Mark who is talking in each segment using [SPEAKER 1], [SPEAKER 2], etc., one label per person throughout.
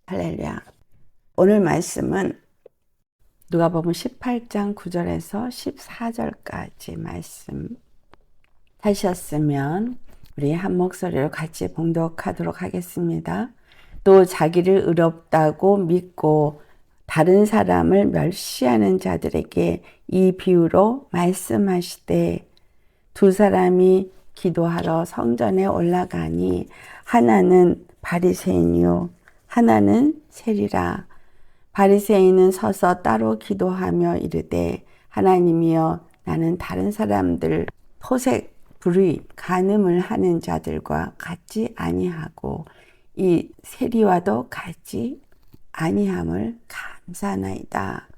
[SPEAKER 1] 할렐루야. 오늘 말씀은 누가복음 18장 9절에서 14절까지 말씀 하셨으면 우리 한 목소리로 같이 봉독하도록 하겠습니다. 또 자기를 의롭다고 믿고 다른 사람을 멸시하는 자들에게 이 비유로 말씀하시되 두 사람이 기도하러 성전에 올라가니 하나는 바리새인이요 하나는 세리라. 바리새인은 서서 따로 기도하며 이르되 하나님이여 나는 다른 사람들 토색, 불의, 간음을 하는 자들과 같지 아니하고 이 세리와도 같지 아니함을 감사나이다.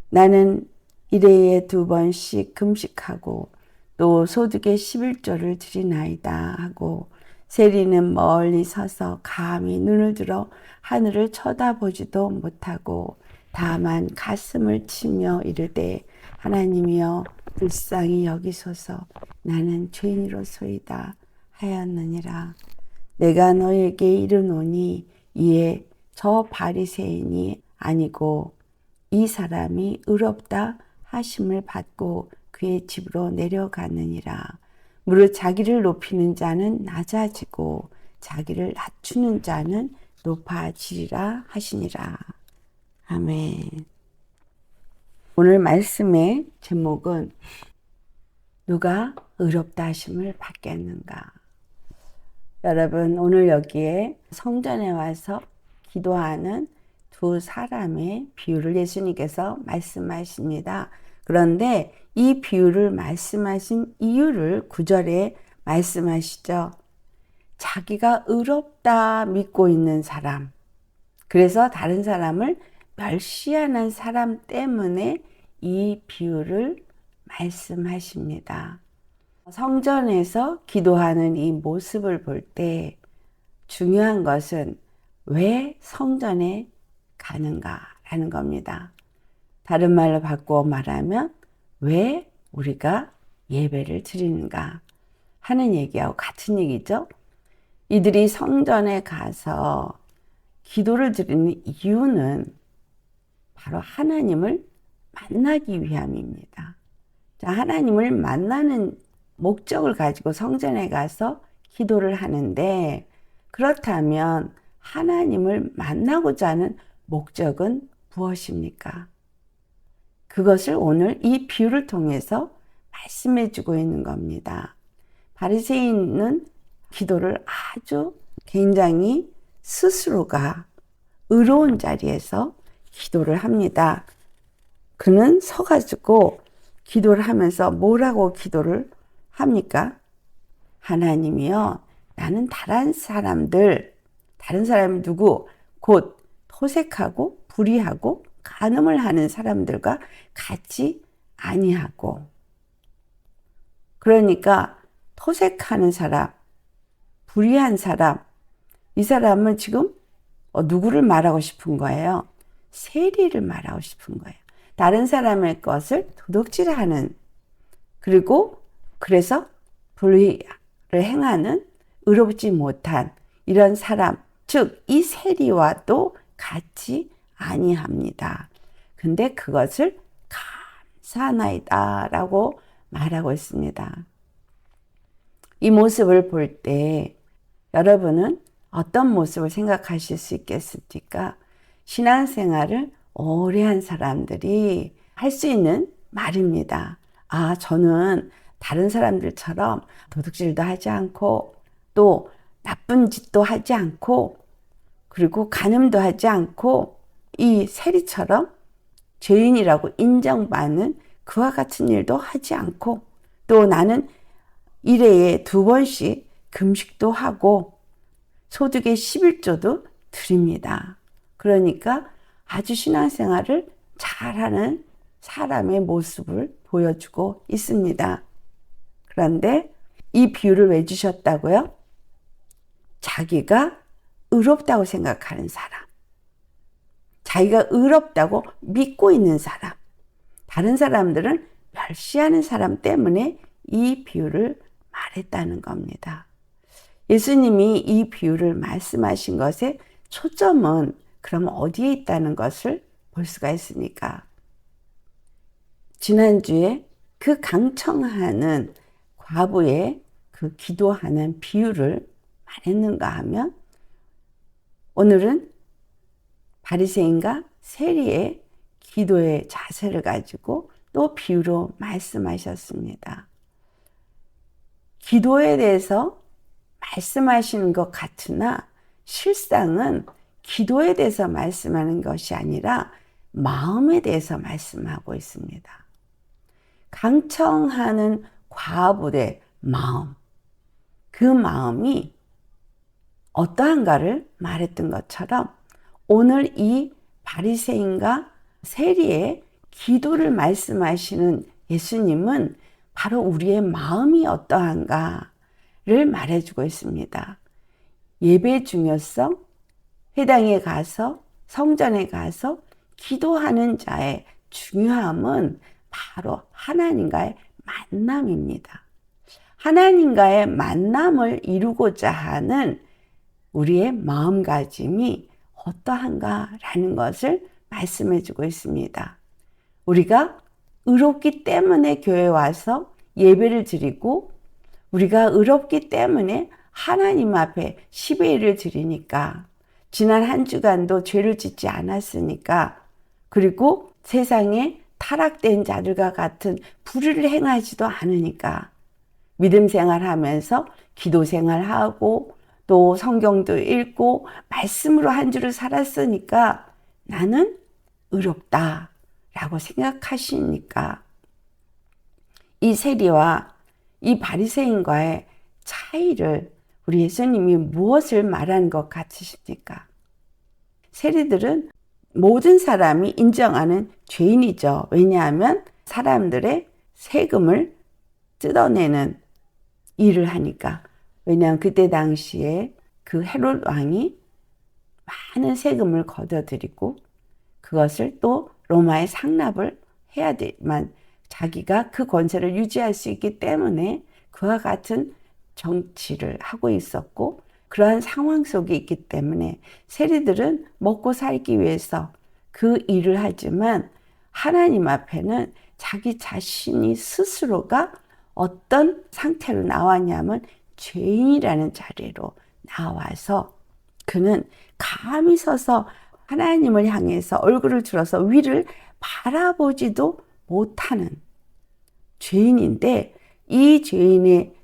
[SPEAKER 1] 나는 일회에 2번씩 금식하고 또 소득의 11조를 드리나이다 하고 세리는 멀리 서서 감히 눈을 들어 하늘을 쳐다보지도 못하고 다만 가슴을 치며 이르되 하나님이여 불쌍히 여기소서 나는 죄인이로소이다 하였느니라. 내가 너에게 이르노니 이에 저 바리새인이 아니고 이 사람이 의롭다 하심을 받고 그의 집으로 내려가느니라. 무릇 자기를 높이는 자는 낮아지고 자기를 낮추는 자는 높아지리라 하시니라. 아멘. 오늘 말씀의 제목은 누가 의롭다 하심을 받겠는가. 여러분, 오늘 여기에 성전에 와서 기도하는 두 사람의 비유를 예수님께서 말씀하십니다. 그런데 이 비유를 말씀하신 이유를 9절에 말씀하시죠. 자기가 의롭다 믿고 있는 사람, 그래서 다른 사람을 멸시하는 사람 때문에 이 비유를 말씀하십니다. 성전에서 기도하는 이 모습을 볼 때 중요한 것은 왜 성전에 가는가라는 겁니다. 다른 말로 바꾸어 말하면 왜 우리가 예배를 드리는가 하는 얘기하고 같은 얘기죠. 이들이 성전에 가서 기도를 드리는 이유는 바로 하나님을 만나기 위함입니다. 자, 하나님을 만나는 목적을 가지고 성전에 가서 기도를 하는데 그렇다면 하나님을 만나고자 하는 목적은 무엇입니까? 그것을 오늘 이 비유를 통해서 말씀해 주고 있는 겁니다. 바리새인은 기도를 아주 굉장히 스스로가 의로운 자리에서 기도를 합니다. 그는 서가지고 기도를 하면서 뭐라고 기도를 합니까? 하나님이여 나는 다른 사람이 누구? 곧 토색하고 불의하고 간음을 하는 사람들과 같이 아니하고, 그러니까 토색하는 사람, 불의한 사람, 이 사람은 지금 누구를 말하고 싶은 거예요? 세리를 말하고 싶은 거예요. 다른 사람의 것을 도둑질하는, 그리고 그래서 불의를 행하는 의롭지 못한 이런 사람, 즉 이 세리와도 같이 아니합니다. 근데 그것을 감사나이다 라고 말하고 있습니다. 이 모습을 볼 때 여러분은 어떤 모습을 생각하실 수 있겠습니까? 신앙생활을 오래 한 사람들이 할 수 있는 말입니다. 아, 저는 다른 사람들처럼 도둑질도 하지 않고 또 나쁜 짓도 하지 않고 그리고 간음도 하지 않고 이 세리처럼 죄인이라고 인정받는 그와 같은 일도 하지 않고 또 나는 일회에 2번씩 금식도 하고 소득의 11조도 드립니다. 그러니까 아주 신앙생활을 잘하는 사람의 모습을 보여주고 있습니다. 그런데 이 비유를 왜 주셨다고요? 자기가 의롭다고 생각하는 사람, 자기가 의롭다고 믿고 있는 사람, 다른 사람들은 멸시하는 사람 때문에 이 비유를 말했다는 겁니다. 예수님이 이 비유를 말씀하신 것의 초점은 그럼 어디에 있다는 것을 볼 수가 있으니까. 지난주에 그 강청하는 과부의 그 기도하는 비유를 말했는가 하면, 오늘은 바리새인과 세리의 기도의 자세를 가지고 또 비유로 말씀하셨습니다. 기도에 대해서 말씀하시는 것 같으나 실상은 기도에 대해서 말씀하는 것이 아니라 마음에 대해서 말씀하고 있습니다. 강청하는 과부의 마음, 그 마음이 어떠한가를 말했던 것처럼 오늘 이 바리새인과 세리의 기도를 말씀하시는 예수님은 바로 우리의 마음이 어떠한가를 말해주고 있습니다. 예배의 중요성, 회당에 가서 성전에 가서 기도하는 자의 중요함은 바로 하나님과의 만남입니다. 하나님과의 만남을 이루고자 하는 우리의 마음가짐이 어떠한가라는 것을 말씀해 주고 있습니다. 우리가 의롭기 때문에 교회에 와서 예배를 드리고, 우리가 의롭기 때문에 하나님 앞에 10의 1을 드리니까, 지난 한 주간도 죄를 짓지 않았으니까, 그리고 세상에 타락된 자들과 같은 불의를 행하지도 않으니까, 믿음 생활하면서 기도 생활하고 또 성경도 읽고 말씀으로 한 주를 살았으니까 나는 의롭다라고 생각하시니까, 이 세리와 이 바리새인과의 차이를 우리 예수님이 무엇을 말하는 것 같으십니까? 세리들은 모든 사람이 인정하는 죄인이죠. 왜냐하면 사람들의 세금을 뜯어내는 일을 하니까. 왜냐하면 그때 당시에 그 헤롯 왕이 많은 세금을 걷어들이고 그것을 또 로마에 상납을 해야 되지만 자기가 그 권세를 유지할 수 있기 때문에 그와 같은 정치를 하고 있었고, 그러한 상황 속에 있기 때문에 세리들은 먹고 살기 위해서 그 일을 하지만 하나님 앞에는 자기 자신이 스스로가 어떤 상태로 나왔냐면 죄인이라는 자리로 나와서 그는 감히 서서 하나님을 향해서 얼굴을 들어서 위를 바라보지도 못하는 죄인인데, 이 죄인의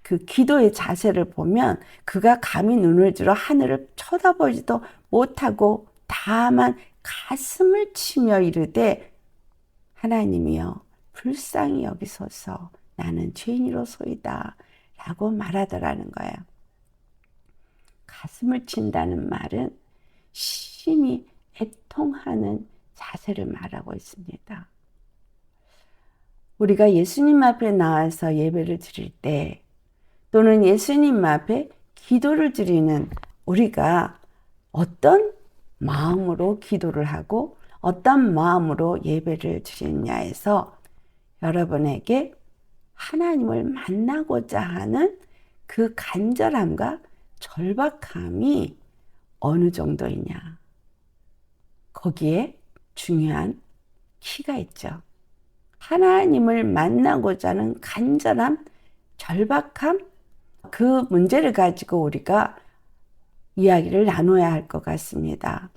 [SPEAKER 1] 그 기도의 자세를 보면 그가 감히 눈을 들어 하늘을 쳐다보지도 못하고 다만 가슴을 치며 이르되 하나님이여 불쌍히 여기소서 나는 죄인이로소이다 라고 말하더라는 거예요. 가슴을 친다는 말은 심히 애통하는 자세를 말하고 있습니다. 우리가 예수님 앞에 나와서 예배를 드릴 때 또는 예수님 앞에 기도를 드리는 우리가 어떤 마음으로 기도를 하고 어떤 마음으로 예배를 드리느냐에서 여러분에게 하나님을 만나고자 하는 그 간절함과 절박함이 어느 정도이냐, 거기에 중요한 키가 있죠. 하나님을 만나고자 하는 간절함, 절박함, 그 문제를 가지고 우리가 이야기를 나눠야 할 것 같습니다.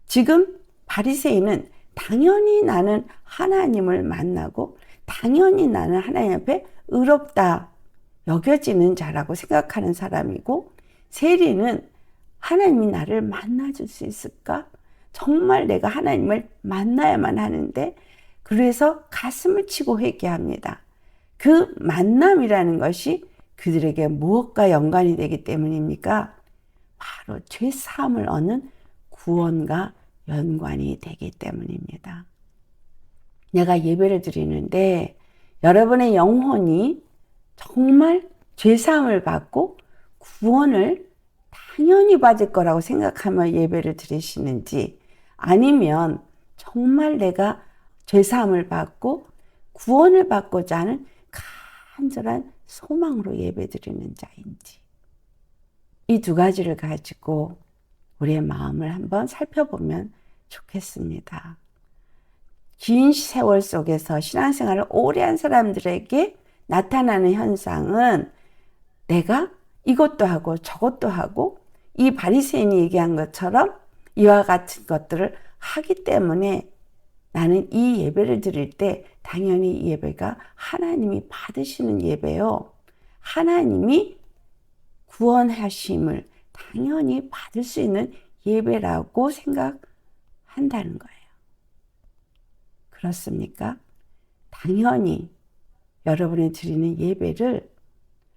[SPEAKER 1] 지금 바리새인은 당연히 나는 하나님을 만나고 당연히 나는 하나님 앞에 의롭다 여겨지는 자라고 생각하는 사람이고, 세리는 하나님이 나를 만나줄 수 있을까? 정말 내가 하나님을 만나야만 하는데, 그래서 가슴을 치고 회개합니다. 그 만남이라는 것이 그들에게 무엇과 연관이 되기 때문입니까? 바로 죄사함을 얻는 구원과 연관이 되기 때문입니다. 내가 예배를 드리는데 여러분의 영혼이 정말 죄사함을 받고 구원을 당연히 받을 거라고 생각하며 예배를 드리시는지, 아니면 정말 내가 죄사함을 받고 구원을 받고자 하는 간절한 소망으로 예배 드리는 자인지, 이 두 가지를 가지고 우리의 마음을 한번 살펴보면 좋겠습니다. 긴 세월 속에서 신앙생활을 오래 한 사람들에게 나타나는 현상은 내가 이것도 하고 저것도 하고 이 바리새인이 얘기한 것처럼 이와 같은 것들을 하기 때문에 나는 이 예배를 드릴 때 당연히 이 예배가 하나님이 받으시는 예배요. 하나님이 구원하심을 당연히 받을 수 있는 예배라고 생각한다는 거예요. 그렇습니까? 당연히 여러분이 드리는 예배를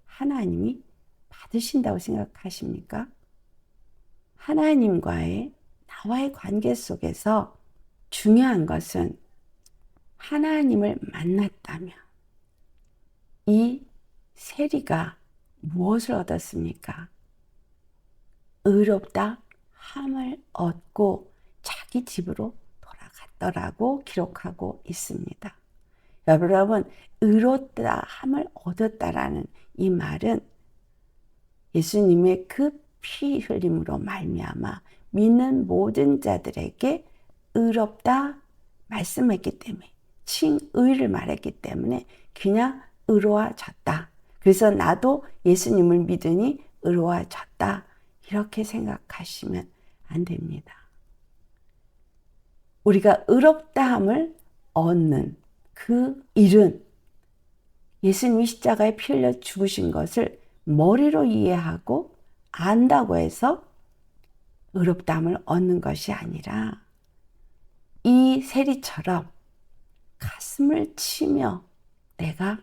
[SPEAKER 1] 하나님이 받으신다고 생각하십니까? 하나님과의 나와의 관계 속에서 중요한 것은 하나님을 만났다면 이 세리가 무엇을 얻었습니까? 의롭다 함을 얻고 자기 집으로 돌아갔더라고 기록하고 있습니다. 여러분, 의롭다 함을 얻었다라는 이 말은 예수님의 그 피 흘림으로 말미암아 믿는 모든 자들에게 의롭다 말씀했기 때문에, 칭의를 말했기 때문에 그냥 의로워졌다. 그래서 나도 예수님을 믿으니 의로워졌다. 이렇게 생각하시면 안 됩니다. 우리가 의롭다함을 얻는 그 일은 예수님이 십자가에 피 흘려 죽으신 것을 머리로 이해하고 안다고 해서 의롭다함을 얻는 것이 아니라 이 세리처럼 가슴을 치며 내가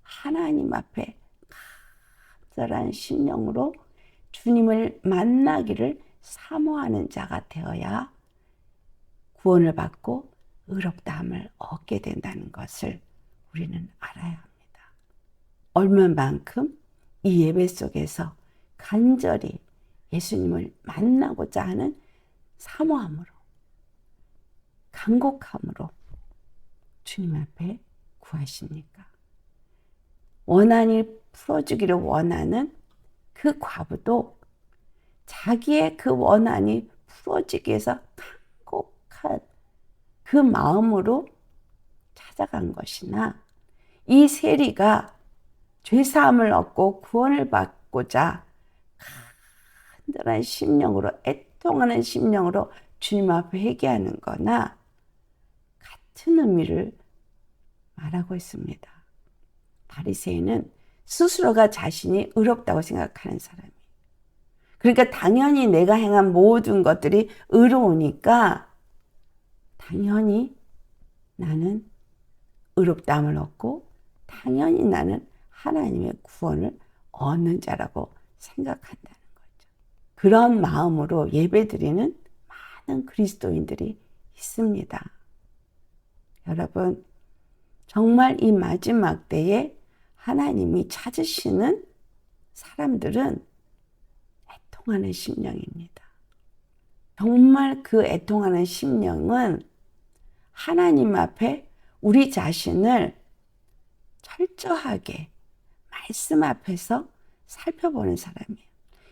[SPEAKER 1] 하나님 앞에 간절한 심령으로 주님을 만나기를 사모하는 자가 되어야 구원을 받고 의롭다함을 얻게 된다는 것을 우리는 알아야 합니다. 얼마만큼 이 예배 속에서 간절히 예수님을 만나고자 하는 사모함으로, 간곡함으로 주님 앞에 구하십니까? 원한이 풀어주기를 원하는 그 과부도 자기의 그 원한이 풀어지기 위해서 간곡한 그 마음으로 찾아간 것이나 이 세리가 죄사함을 얻고 구원을 받고자 간절한 심령으로, 애통하는 심령으로 주님 앞에 회개하는 거나 같은 의미를 말하고 있습니다. 바리새인은 스스로가 자신이 의롭다고 생각하는 사람이에요. 그러니까 당연히 내가 행한 모든 것들이 의로우니까 당연히 나는 의롭다함을 얻고 당연히 나는 하나님의 구원을 얻는 자라고 생각한다는 거죠. 그런 마음으로 예배드리는 많은 그리스도인들이 있습니다. 여러분, 정말 이 마지막 때에 하나님이 찾으시는 사람들은 애통하는 심령입니다. 정말 그 애통하는 심령은 하나님 앞에 우리 자신을 철저하게 말씀 앞에서 살펴보는 사람이에요.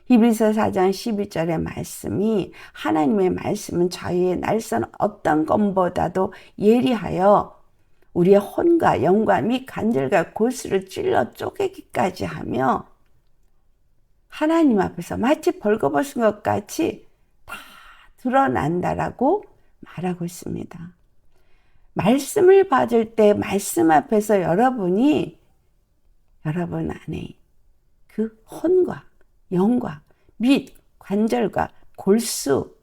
[SPEAKER 1] 히브리서 4장 11절의 말씀이 하나님의 말씀은 저희의 날선 어떤 검보다도 예리하여 우리의 혼과 영과 및 관절과 골수를 찔러 쪼개기까지 하며 하나님 앞에서 마치 벌거벗은 것 같이 다 드러난다라고 말하고 있습니다. 말씀을 받을 때 말씀 앞에서 여러분 안에 그 혼과 영과 및 관절과 골수,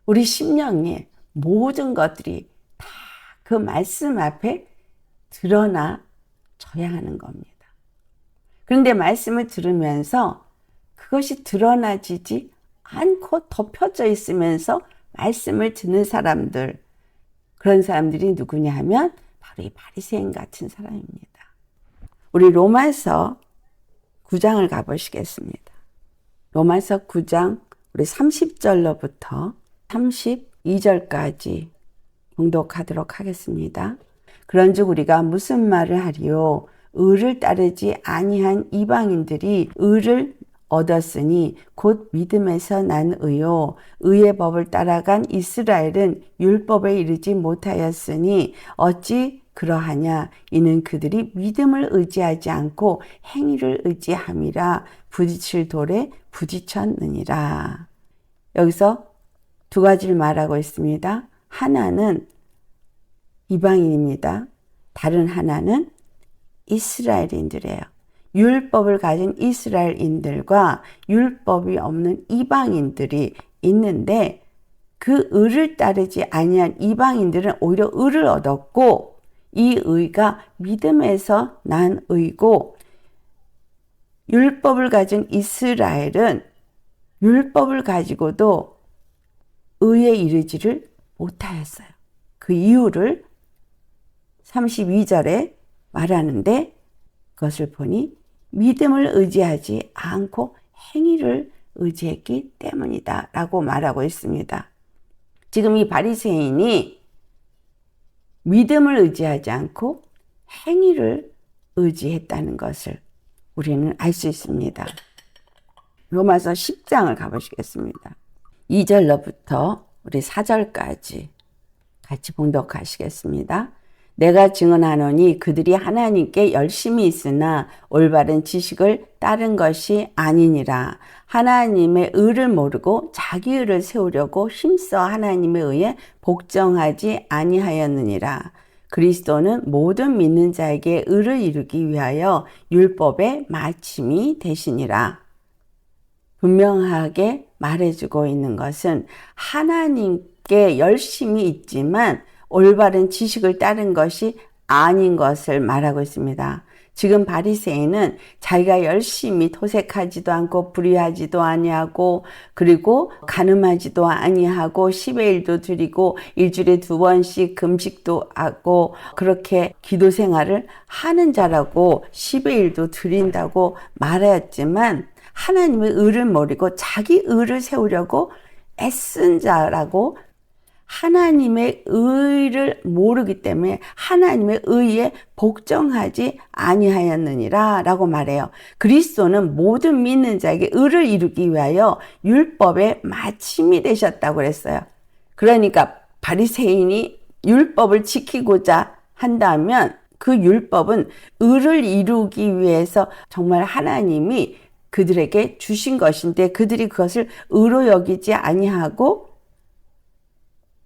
[SPEAKER 1] 우리 심령의 모든 것들이 다 그 말씀 앞에 드러나져야 하는 겁니다. 그런데 말씀을 들으면서 그것이 드러나지지 않고 덮여져 있으면서 말씀을 듣는 사람들, 그런 사람들이 누구냐 하면 바로 이 바리새인 같은 사람입니다. 우리 로마서 9장을 가보시겠습니다. 로마서 9장 우리 30절로부터 32절까지 봉독하도록 하겠습니다. 그런즉 우리가 무슨 말을 하리요? 의를 따르지 아니한 이방인들이 의를 얻었으니 곧 믿음에서 난 의요 의의 법을 따라간 이스라엘은 율법에 이르지 못하였으니 어찌 그러하냐 이는 그들이 믿음을 의지하지 않고 행위를 의지함이라 부딪힐 돌에 부딪혔느니라. 여기서 두 가지를 말하고 있습니다. 하나는 이방인입니다. 다른 하나는 이스라엘인들이에요. 율법을 가진 이스라엘인들과 율법이 없는 이방인들이 있는데 그 의를 따르지 아니한 이방인들은 오히려 의를 얻었고 이 의가 믿음에서 난 의고 율법을 가진 이스라엘은 율법을 가지고도 의에 이르지를 못하였어요. 그 이유를 32절에 말하는데 그것을 보니 믿음을 의지하지 않고 행위를 의지했기 때문이다 라고 말하고 있습니다. 지금 이 바리새인이 믿음을 의지하지 않고 행위를 의지했다는 것을 우리는 알 수 있습니다. 로마서 10장을 가보시겠습니다. 2절로부터 우리 4절까지 같이 봉독하시겠습니다. 내가 증언하노니 그들이 하나님께 열심히 있으나 올바른 지식을 따른 것이 아니니라. 하나님의 의를 모르고 자기 의를 세우려고 힘써 하나님의 의에 복종하지 아니하였느니라. 그리스도는 모든 믿는 자에게 의를 이루기 위하여 율법의 마침이 되시니라. 분명하게 말해주고 있는 것은 하나님께 열심히 있지만 올바른 지식을 따른 것이 아닌 것을 말하고 있습니다. 지금 바리새인은 자기가 열심히 토색하지도 않고 불의하지도 아니하고 그리고 간음하지도 아니하고 10의 1도 드리고 일주일에 2번씩 금식도 하고 그렇게 기도 생활을 하는 자라고 10의 1도 드린다고 말했지만 하나님의 의를 모르고 자기 의를 세우려고 애쓴 자라고 하나님의 의를 모르기 때문에 하나님의 의에 복종하지 아니하였느니라 라고 말해요. 그리스도는 모든 믿는 자에게 의를 이루기 위하여 율법의 마침이 되셨다고 그랬어요. 그러니까 바리새인이 율법을 지키고자 한다면 그 율법은 의를 이루기 위해서 정말 하나님이 그들에게 주신 것인데 그들이 그것을 의로 여기지 아니하고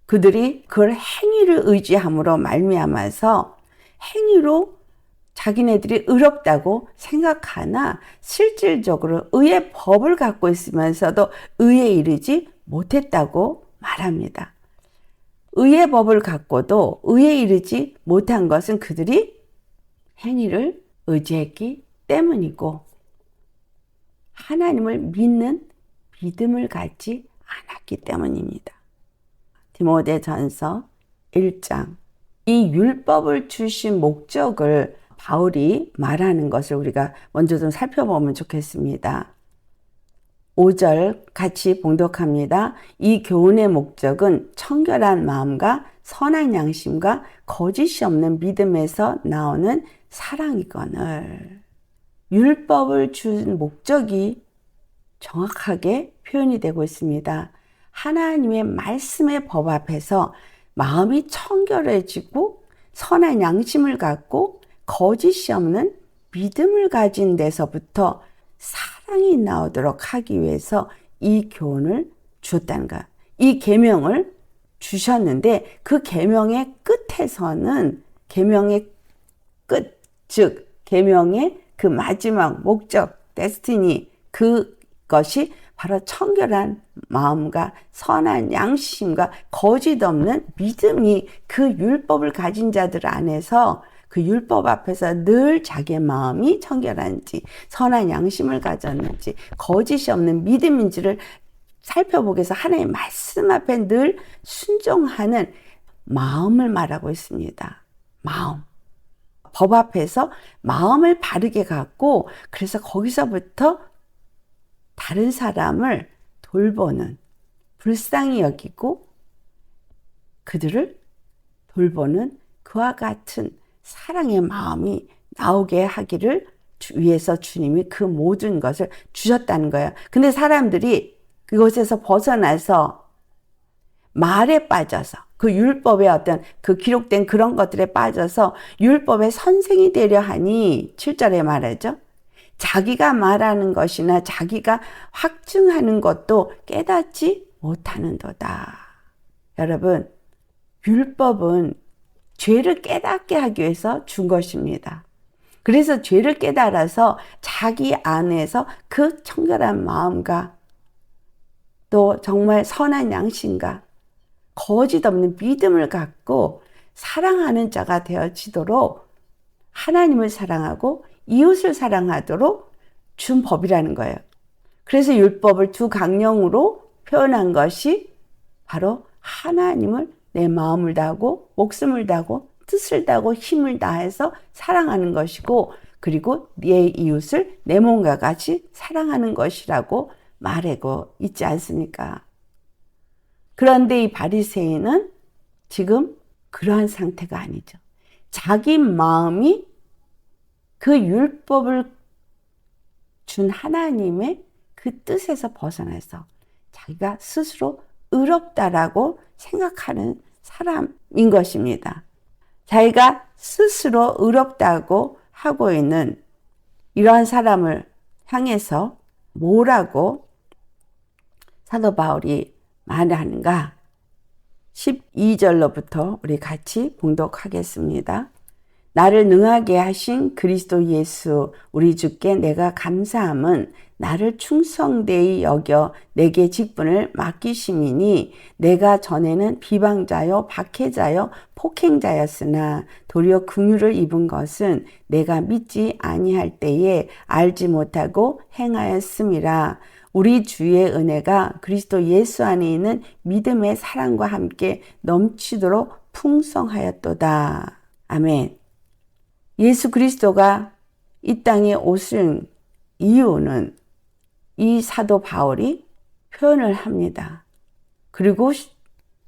[SPEAKER 1] 그들이 그걸 행위를 의지함으로 말미암아서 행위로 자기네들이 의롭다고 생각하나 실질적으로 의의 법을 갖고 있으면서도 의에 이르지 못했다고 말합니다. 의의 법을 갖고도 의에 이르지 못한 것은 그들이 행위를 의지했기 때문이고 하나님을 믿는 믿음을 갖지 않았기 때문입니다. 디모데전서 1장 이 율법을 주신 목적을 바울이 말하는 것을 우리가 먼저 좀 살펴보면 좋겠습니다. 5절 같이 봉독합니다. 이 교훈의 목적은 청결한 마음과 선한 양심과 거짓이 없는 믿음에서 나오는 사랑이거늘. 율법을 준 목적이 정확하게 표현이 되고 있습니다. 하나님의 말씀의 법 앞에서 마음이 청결해지고 선한 양심을 갖고 거짓이 없는 믿음을 가진 데서부터 사랑이 나오도록 하기 위해서 이 교훈을 주었다는 것. 이 계명을 주셨는데 그 계명의 끝에서는 계명의 끝, 즉 계명의 그 마지막 목적, 데스티니 그것이 바로 청결한 마음과 선한 양심과 거짓 없는 믿음이 그 율법을 가진 자들 안에서 그 율법 앞에서 늘 자기의 마음이 청결한지 선한 양심을 가졌는지 거짓이 없는 믿음인지를 살펴보기 위해서 하나님의 말씀 앞에 늘 순종하는 마음을 말하고 있습니다. 마음. 법 앞에서 마음을 바르게 갖고 그래서 거기서부터 다른 사람을 돌보는 불쌍히 여기고 그들을 돌보는 그와 같은 사랑의 마음이 나오게 하기를 위해서 주님이 그 모든 것을 주셨다는 거예요. 근데 사람들이 그것에서 벗어나서 말에 빠져서 그 율법의 어떤 그 기록된 그런 것들에 빠져서 율법의 선생이 되려 하니 7절에 말하죠. 자기가 말하는 것이나 자기가 확증하는 것도 깨닫지 못하는도다. 여러분, 율법은 죄를 깨닫게 하기 위해서 준 것입니다. 그래서 죄를 깨달아서 자기 안에서 그 청결한 마음과 또 정말 선한 양심과 거짓 없는 믿음을 갖고 사랑하는 자가 되어지도록 하나님을 사랑하고 이웃을 사랑하도록 준 법이라는 거예요. 그래서 율법을 두 강령으로 표현한 것이 바로 하나님을 내 마음을 다하고 목숨을 다하고 뜻을 다하고 힘을 다해서 사랑하는 것이고, 그리고 내 이웃을 내 몸과 같이 사랑하는 것이라고 말하고 있지 않습니까? 그런데 이 바리새인은 지금 그러한 상태가 아니죠. 자기 마음이 그 율법을 준 하나님의 그 뜻에서 벗어나서 자기가 스스로 의롭다라고 생각하는 사람인 것입니다. 자기가 스스로 의롭다고 하고 있는 이러한 사람을 향해서 뭐라고 사도 바울이 말하는가? 12절로부터 우리 같이 봉독하겠습니다. 나를 능하게 하신 그리스도 예수 우리 주께 내가 감사함은 나를 충성되이 여겨 내게 직분을 맡기심이니, 내가 전에는 비방자요 박해자요 폭행자였으나 도리어 긍휼을 입은 것은 내가 믿지 아니할 때에 알지 못하고 행하였음이라. 우리 주의 은혜가 그리스도 예수 안에 있는 믿음의 사랑과 함께 넘치도록 풍성하였도다. 아멘. 예수 그리스도가 이 땅에 오신 이유는 이 사도 바울이 표현을 합니다. 그리고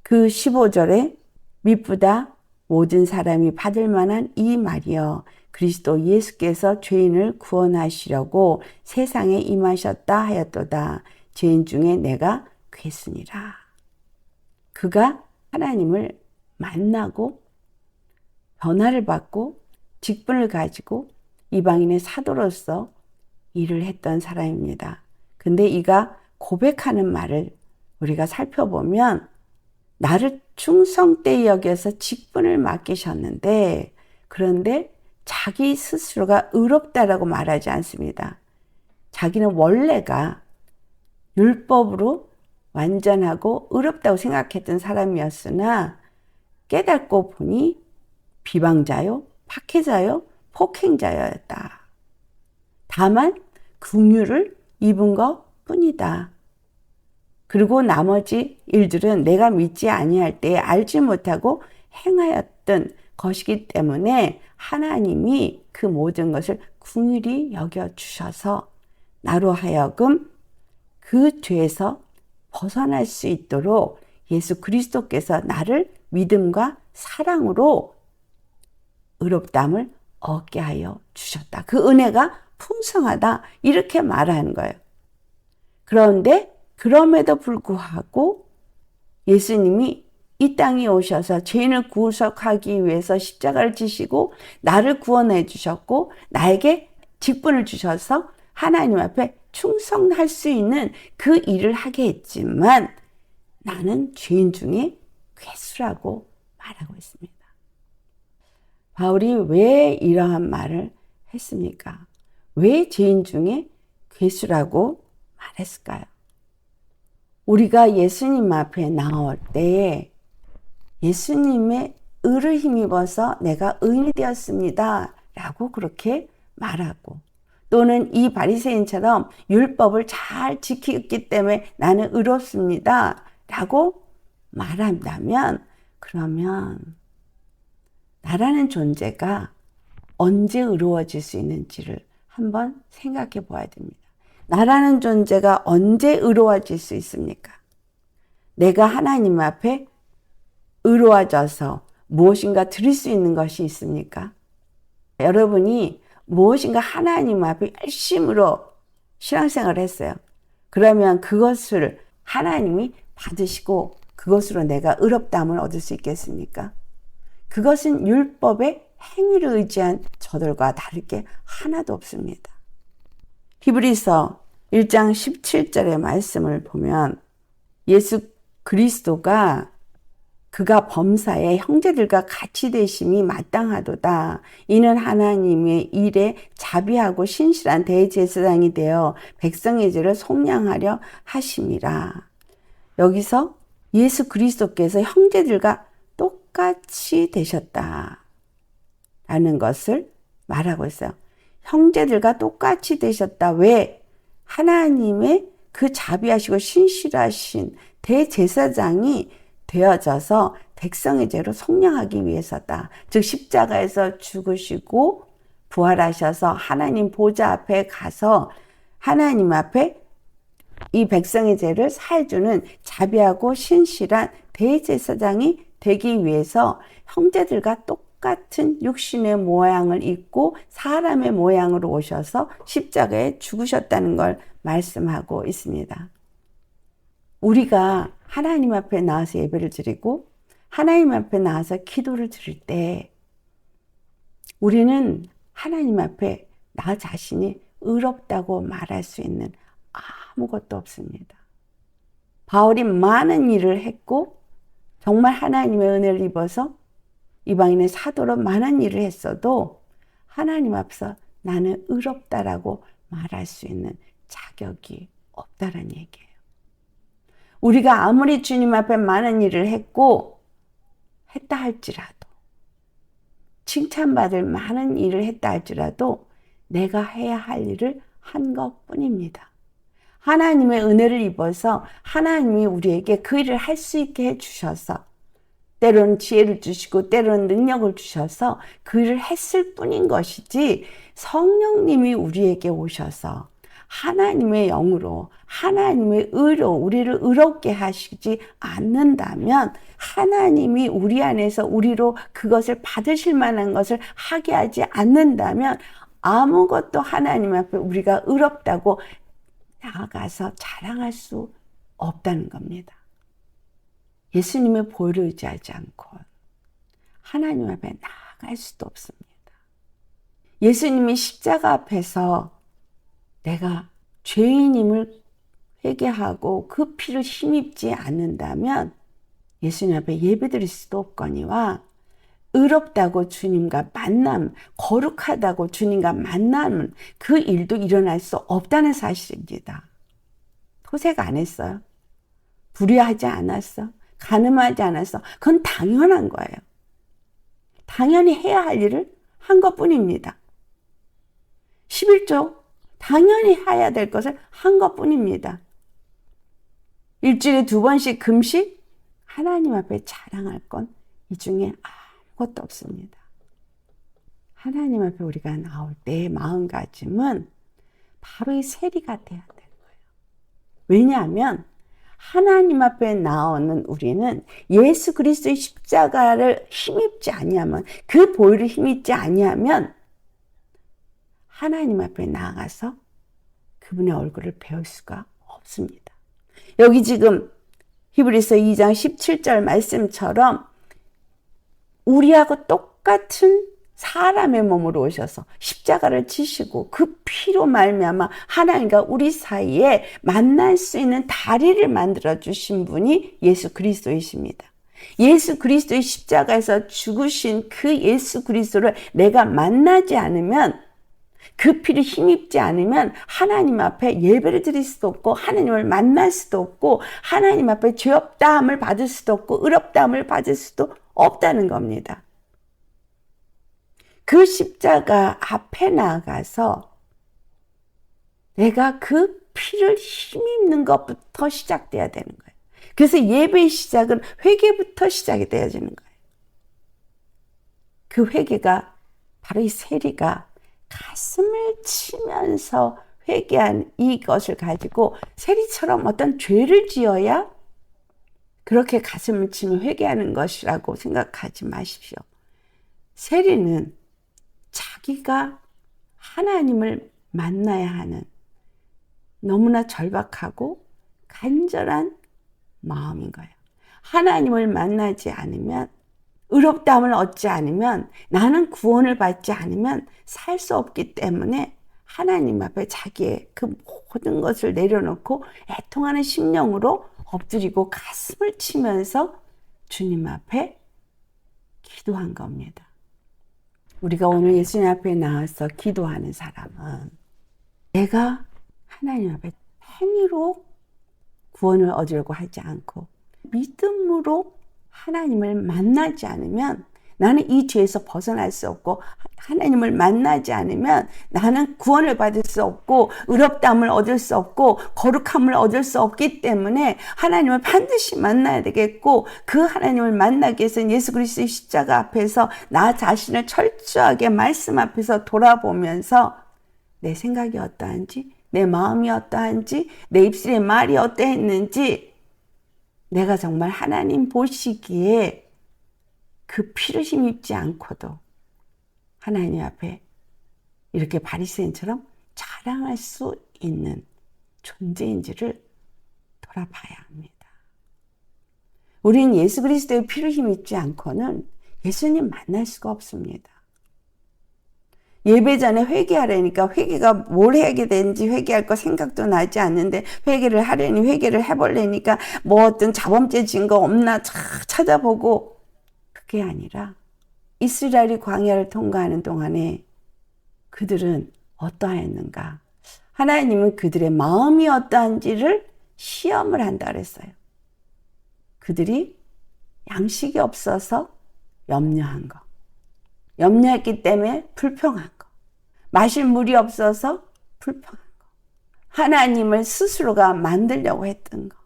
[SPEAKER 1] 그 15절에 미쁘다 모든 사람이 받을 만한 이 말이여 그리스도 예수께서 죄인을 구원하시려고 세상에 임하셨다 하였도다. 죄인 중에 내가 괴순이라. 그가 하나님을 만나고 변화를 받고 직분을 가지고 이방인의 사도로서 일을 했던 사람입니다. 근데 이가 고백하는 말을 우리가 살펴보면 나를 충성되이 여겨서 직분을 맡기셨는데, 그런데 자기 스스로가 의롭다라고 말하지 않습니다. 자기는 원래가 율법으로 완전하고 의롭다고 생각했던 사람이었으나 깨닫고 보니 비방자요, 박해자요, 폭행자였다. 다만 긍휼을 입은 것 뿐이다. 그리고 나머지 일들은 내가 믿지 아니할 때에 알지 못하고 행하였던 것이기 때문에 하나님이 그 모든 것을 긍휼히 여겨주셔서 나로 하여금 그 죄에서 벗어날 수 있도록 예수 그리스도께서 나를 믿음과 사랑으로 의롭다함을 얻게 하여 주셨다. 그 은혜가 풍성하다. 이렇게 말하는 거예요. 그런데 그럼에도 불구하고 예수님이 이 땅에 오셔서 죄인을 구속하기 위해서 십자가를 지시고 나를 구원해 주셨고 나에게 직분을 주셔서 하나님 앞에 충성할 수 있는 그 일을 하게 했지만 나는 죄인 중에 괴수라고 말하고 있습니다. 바울이 왜 이러한 말을 했습니까? 왜 죄인 중에 괴수라고 말했을까요? 우리가 예수님 앞에 나올 때에 예수님의 의를 힘입어서 내가 의인이 되었습니다 라고 그렇게 말하고, 또는 이 바리새인처럼 율법을 잘 지키기 때문에 나는 의롭습니다 라고 말한다면, 그러면 나라는 존재가 언제 의로워질 수 있는지를 한번 생각해 보아야 됩니다. 나라는 존재가 언제 의로워질 수 있습니까? 내가 하나님 앞에 의로워져서 무엇인가 드릴 수 있는 것이 있습니까? 여러분이 무엇인가 하나님 앞에 열심으로 신앙생활을 했어요. 그러면 그것을 하나님이 받으시고 그것으로 내가 의롭다함을 얻을 수 있겠습니까? 그것은 율법의 행위를 의지한 저들과 다를 게 하나도 없습니다. 히브리서 1장 17절의 말씀을 보면 예수 그리스도가 그가 범사에 형제들과 같이 되심이 마땅하도다. 이는 하나님의 일에 자비하고 신실한 대제사장이 되어 백성의 죄를 속량하려 하심이라. 여기서 예수 그리스도께서 형제들과 똑같이 되셨다 라는 것을 말하고 있어요. 형제들과 똑같이 되셨다. 왜? 하나님의 그 자비하시고 신실하신 대제사장이 되어져서 백성의 죄로 속량하기 위해서다. 즉 십자가에서 죽으시고 부활하셔서 하나님 보좌 앞에 가서 하나님 앞에 이 백성의 죄를 사해주는 자비하고 신실한 대제사장이 되기 위해서 형제들과 똑같은 육신의 모양을 입고 사람의 모양으로 오셔서 십자가에 죽으셨다는 걸 말씀하고 있습니다. 우리가 하나님 앞에 나와서 예배를 드리고 하나님 앞에 나와서 기도를 드릴 때 우리는 하나님 앞에 나 자신이 의롭다고 말할 수 있는 아무것도 없습니다. 바울이 많은 일을 했고 정말 하나님의 은혜를 입어서 이방인의 사도로 많은 일을 했어도 하나님 앞에서 나는 의롭다라고 말할 수 있는 자격이 없다는 얘기예요. 우리가 아무리 주님 앞에 많은 일을 했고 했다 할지라도 칭찬받을 많은 일을 했다 할지라도 내가 해야 할 일을 한 것뿐입니다. 하나님의 은혜를 입어서 하나님이 우리에게 그 일을 할 수 있게 해주셔서 때로는 지혜를 주시고 때로는 능력을 주셔서 그 일을 했을 뿐인 것이지 성령님이 우리에게 오셔서 하나님의 영으로 하나님의 의로 우리를 의롭게 하시지 않는다면 하나님이 우리 안에서 우리로 그것을 받으실 만한 것을 하게 하지 않는다면 아무것도 하나님 앞에 우리가 의롭다고 나아가서 자랑할 수 없다는 겁니다. 예수님의 보혈을 의지하지 않고 하나님 앞에 나아갈 수도 없습니다. 예수님이 십자가 앞에서 내가 죄인임을 회개하고 그 피를 힘입지 않는다면 예수님 앞에 예배드릴 수도 없거니와 의롭다고 주님과 만남, 거룩하다고 주님과 만나는 그 일도 일어날 수 없다는 사실입니다. 토색 안 했어요. 불의하지 않았어. 간음하지 않았어. 그건 당연한 거예요. 당연히 해야 할 일을 한 것뿐입니다. 11조 당연히 해야 될 것을 한 것뿐입니다. 일주일에 2번씩 금식, 하나님 앞에 자랑할 건 이 중에 아무것도 없습니다. 하나님 앞에 우리가 나올 때의 마음가짐은 바로 이 세리가 돼야 되는 거예요. 왜냐하면 하나님 앞에 나오는 우리는 예수 그리스도의 십자가를 힘입지 아니하면 그 보혈을 힘입지 아니하면 하나님 앞에 나아가서 그분의 얼굴을 배울 수가 없습니다. 여기 지금 히브리서 2장 17절 말씀처럼 우리하고 똑같은 사람의 몸으로 오셔서 십자가를 지시고 그 피로 말미암아 하나님과 우리 사이에 만날 수 있는 다리를 만들어 주신 분이 예수 그리스도이십니다. 예수 그리스도의 십자가에서 죽으신 그 예수 그리스도를 내가 만나지 않으면 그 피를 힘입지 않으면 하나님 앞에 예배를 드릴 수도 없고 하나님을 만날 수도 없고 하나님 앞에 죄 없다함을 받을 수도 없고 의롭다함을 받을 수도 없다는 겁니다. 그 십자가 앞에 나가서 내가 그 피를 힘입는 것부터 시작돼야 되는 거예요. 그래서 예배의 시작은 회개부터 시작이 되어지는 거예요. 그 회개가 바로 이 세리가 가슴을 치면서 회개한 이것을 가지고 세리처럼 어떤 죄를 지어야 그렇게 가슴을 치며 회개하는 것이라고 생각하지 마십시오. 세리는 자기가 하나님을 만나야 하는 너무나 절박하고 간절한 마음인 거예요. 하나님을 만나지 않으면, 의롭다함을 얻지 않으면, 나는 구원을 받지 않으면 살 수 없기 때문에 하나님 앞에 자기의 그 모든 것을 내려놓고 애통하는 심령으로 엎드리고 가슴을 치면서 주님 앞에 기도한 겁니다. 우리가 오늘 예수님 앞에 나와서 기도하는 사람은 내가 하나님 앞에 행위로 구원을 얻으려고 하지 않고 믿음으로 하나님을 만나지 않으면 나는 이 죄에서 벗어날 수 없고, 하나님을 만나지 않으면 나는 구원을 받을 수 없고 의롭다함을 얻을 수 없고 거룩함을 얻을 수 없기 때문에 하나님을 반드시 만나야 되겠고, 그 하나님을 만나기 위해서는 예수 그리스도의 십자가 앞에서 나 자신을 철저하게 말씀 앞에서 돌아보면서 내 생각이 어떠한지, 내 마음이 어떠한지, 내 입술의 말이 어떠했는지, 내가 정말 하나님 보시기에 그 피를 힘입지 않고도 하나님 앞에 이렇게 바리새인처럼 자랑할 수 있는 존재인지를 돌아봐야 합니다. 우리는 예수 그리스도의 피를 힘입지 않고는 예수님 만날 수가 없습니다. 예배 전에 회개하려니까 회개가 뭘 해야 되는지 회개할 거 생각도 나지 않는데, 회개를 하려니 회개를 해보려니까 뭐 어떤 자범죄 증거 없나 찾아보고, 그게 아니라 이스라엘이 광야를 통과하는 동안에 그들은 어떠했는가? 하나님은 그들의 마음이 어떠한지를 시험을 한다 그랬어요. 그들이 양식이 없어서 염려한 거, 염려했기 때문에 불평한 거, 마실 물이 없어서 불평한 거, 하나님을 스스로가 만들려고 했던 거,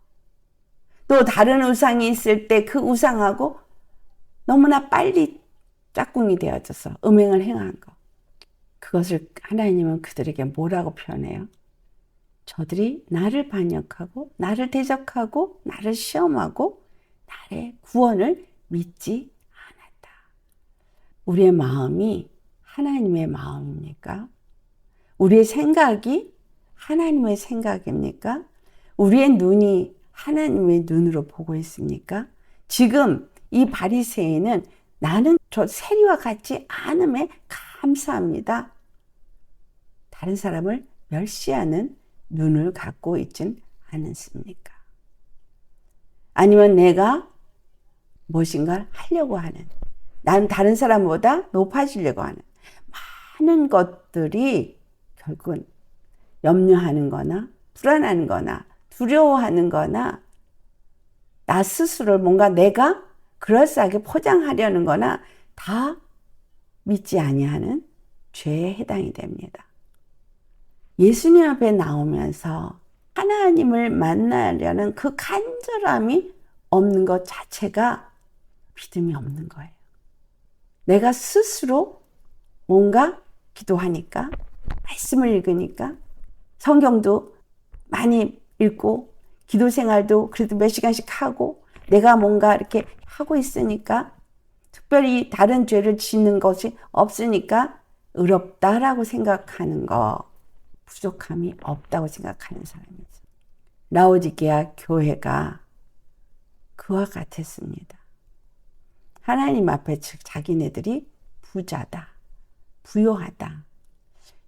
[SPEAKER 1] 또 다른 우상이 있을 때 그 우상하고 너무나 빨리 짝꿍이 되어져서 음행을 행한 거, 그것을 하나님은 그들에게 뭐라고 표현해요? 저들이 나를 반역하고 나를 대적하고 나를 시험하고 나의 구원을 믿지 않았다. 우리의 마음이 하나님의 마음입니까? 우리의 생각이 하나님의 생각입니까? 우리의 눈이 하나님의 눈으로 보고 있습니까? 지금 이 바리새인은 나는 저 세리와 같지 않음에 감사합니다. 다른 사람을 멸시하는 눈을 갖고 있진 않습니까? 아니면 내가 무엇인가 하려고 하는, 난 다른 사람보다 높아지려고 하는 많은 것들이 결국은 염려하는 거나 불안한 거나 두려워하는 거나 나 스스로를 뭔가 내가 그럴싸하게 포장하려는 거나 다 믿지 아니하는 죄에 해당이 됩니다. 예수님 앞에 나오면서 하나님을 만나려는 그 간절함이 없는 것 자체가 믿음이 없는 거예요. 내가 스스로 뭔가 기도하니까, 말씀을 읽으니까, 성경도 많이 읽고 기도 생활도 그래도 몇 시간씩 하고 내가 뭔가 이렇게 하고 있으니까, 특별히 다른 죄를 짓는 것이 없으니까 의롭다라고 생각하는 거, 부족함이 없다고 생각하는 사람이죠. 라오디게아 교회가 그와 같았습니다. 하나님 앞에 즉 자기네들이 부자다, 부요하다.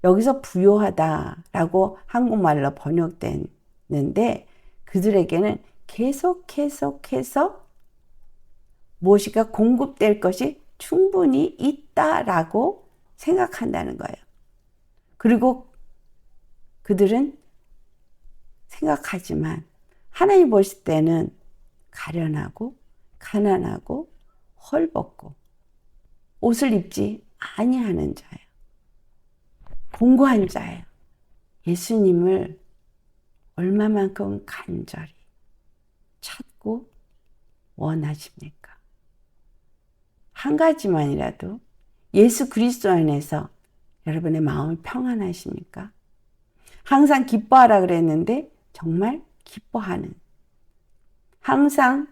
[SPEAKER 1] 여기서 부요하다라고 한국말로 번역됐는데, 그들에게는 계속해서 무엇이가 공급될 것이 충분히 있다라고 생각한다는 거예요. 그리고 그들은 생각하지만 하나님 보실 때는 가련하고 가난하고 헐벗고 옷을 입지 아니하는 자예요. 공고한 자예요. 예수님을 얼마만큼 간절히 찾고 원하십니까? 한 가지만이라도 예수 그리스도 안에서 여러분의 마음이 평안하십니까? 항상 기뻐하라 그랬는데 정말 기뻐하는, 항상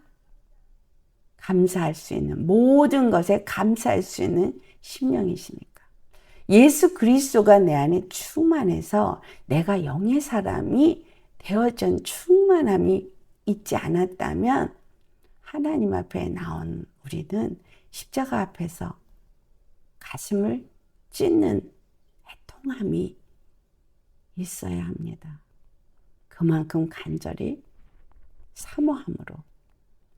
[SPEAKER 1] 감사할 수 있는, 모든 것에 감사할 수 있는 심령이십니까? 예수 그리스도가 내 안에 충만해서 내가 영의 사람이 되어진 충만함이 있지 않았다면 하나님 앞에 나온 우리는 십자가 앞에서 가슴을 찢는 애통함이 있어야 합니다. 그만큼 간절히 사모함으로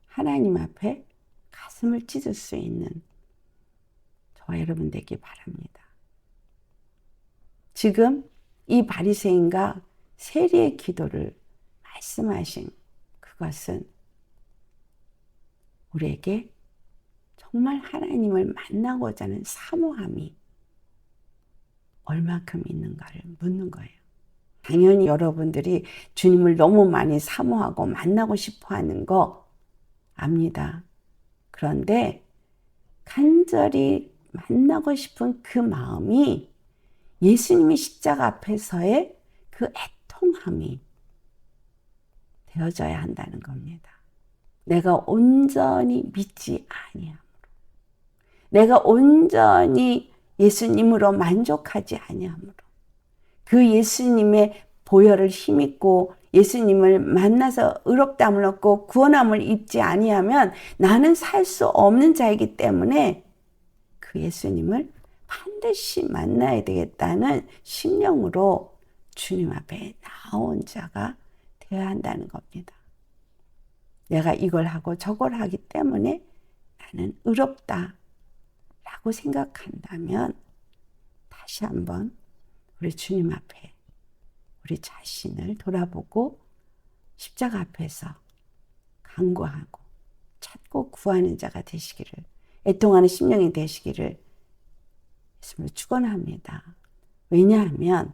[SPEAKER 1] 하나님 앞에 가슴을 찢을 수 있는 저와 여러분 되기 바랍니다. 지금 이 바리새인과 세리의 기도를 말씀하신 그것은 우리에게 정말 하나님을 만나고자 하는 사모함이 얼마큼 있는가를 묻는 거예요. 당연히 여러분들이 주님을 너무 많이 사모하고 만나고 싶어 하는 거 압니다. 그런데 간절히 만나고 싶은 그 마음이 예수님이 십자가 앞에서의 그 애통함이 되어져야 한다는 겁니다. 내가 온전히 믿지 아니함으로, 내가 온전히 예수님으로 만족하지 아니함으로, 그 예수님의 보혈을 힘입고 예수님을 만나서 의롭다함을 얻고 구원함을 입지 아니하면 나는 살 수 없는 자이기 때문에 그 예수님을 반드시 만나야 되겠다는 심령으로 주님 앞에 나온 자가 되어야 한다는 겁니다. 내가 이걸 하고 저걸 하기 때문에 나는 의롭다 라고 생각한다면 다시 한번 우리 주님 앞에 우리 자신을 돌아보고 십자가 앞에서 간구하고 찾고 구하는 자가 되시기를, 애통하는 심령이 되시기를 예수님을 축원합니다. 왜냐하면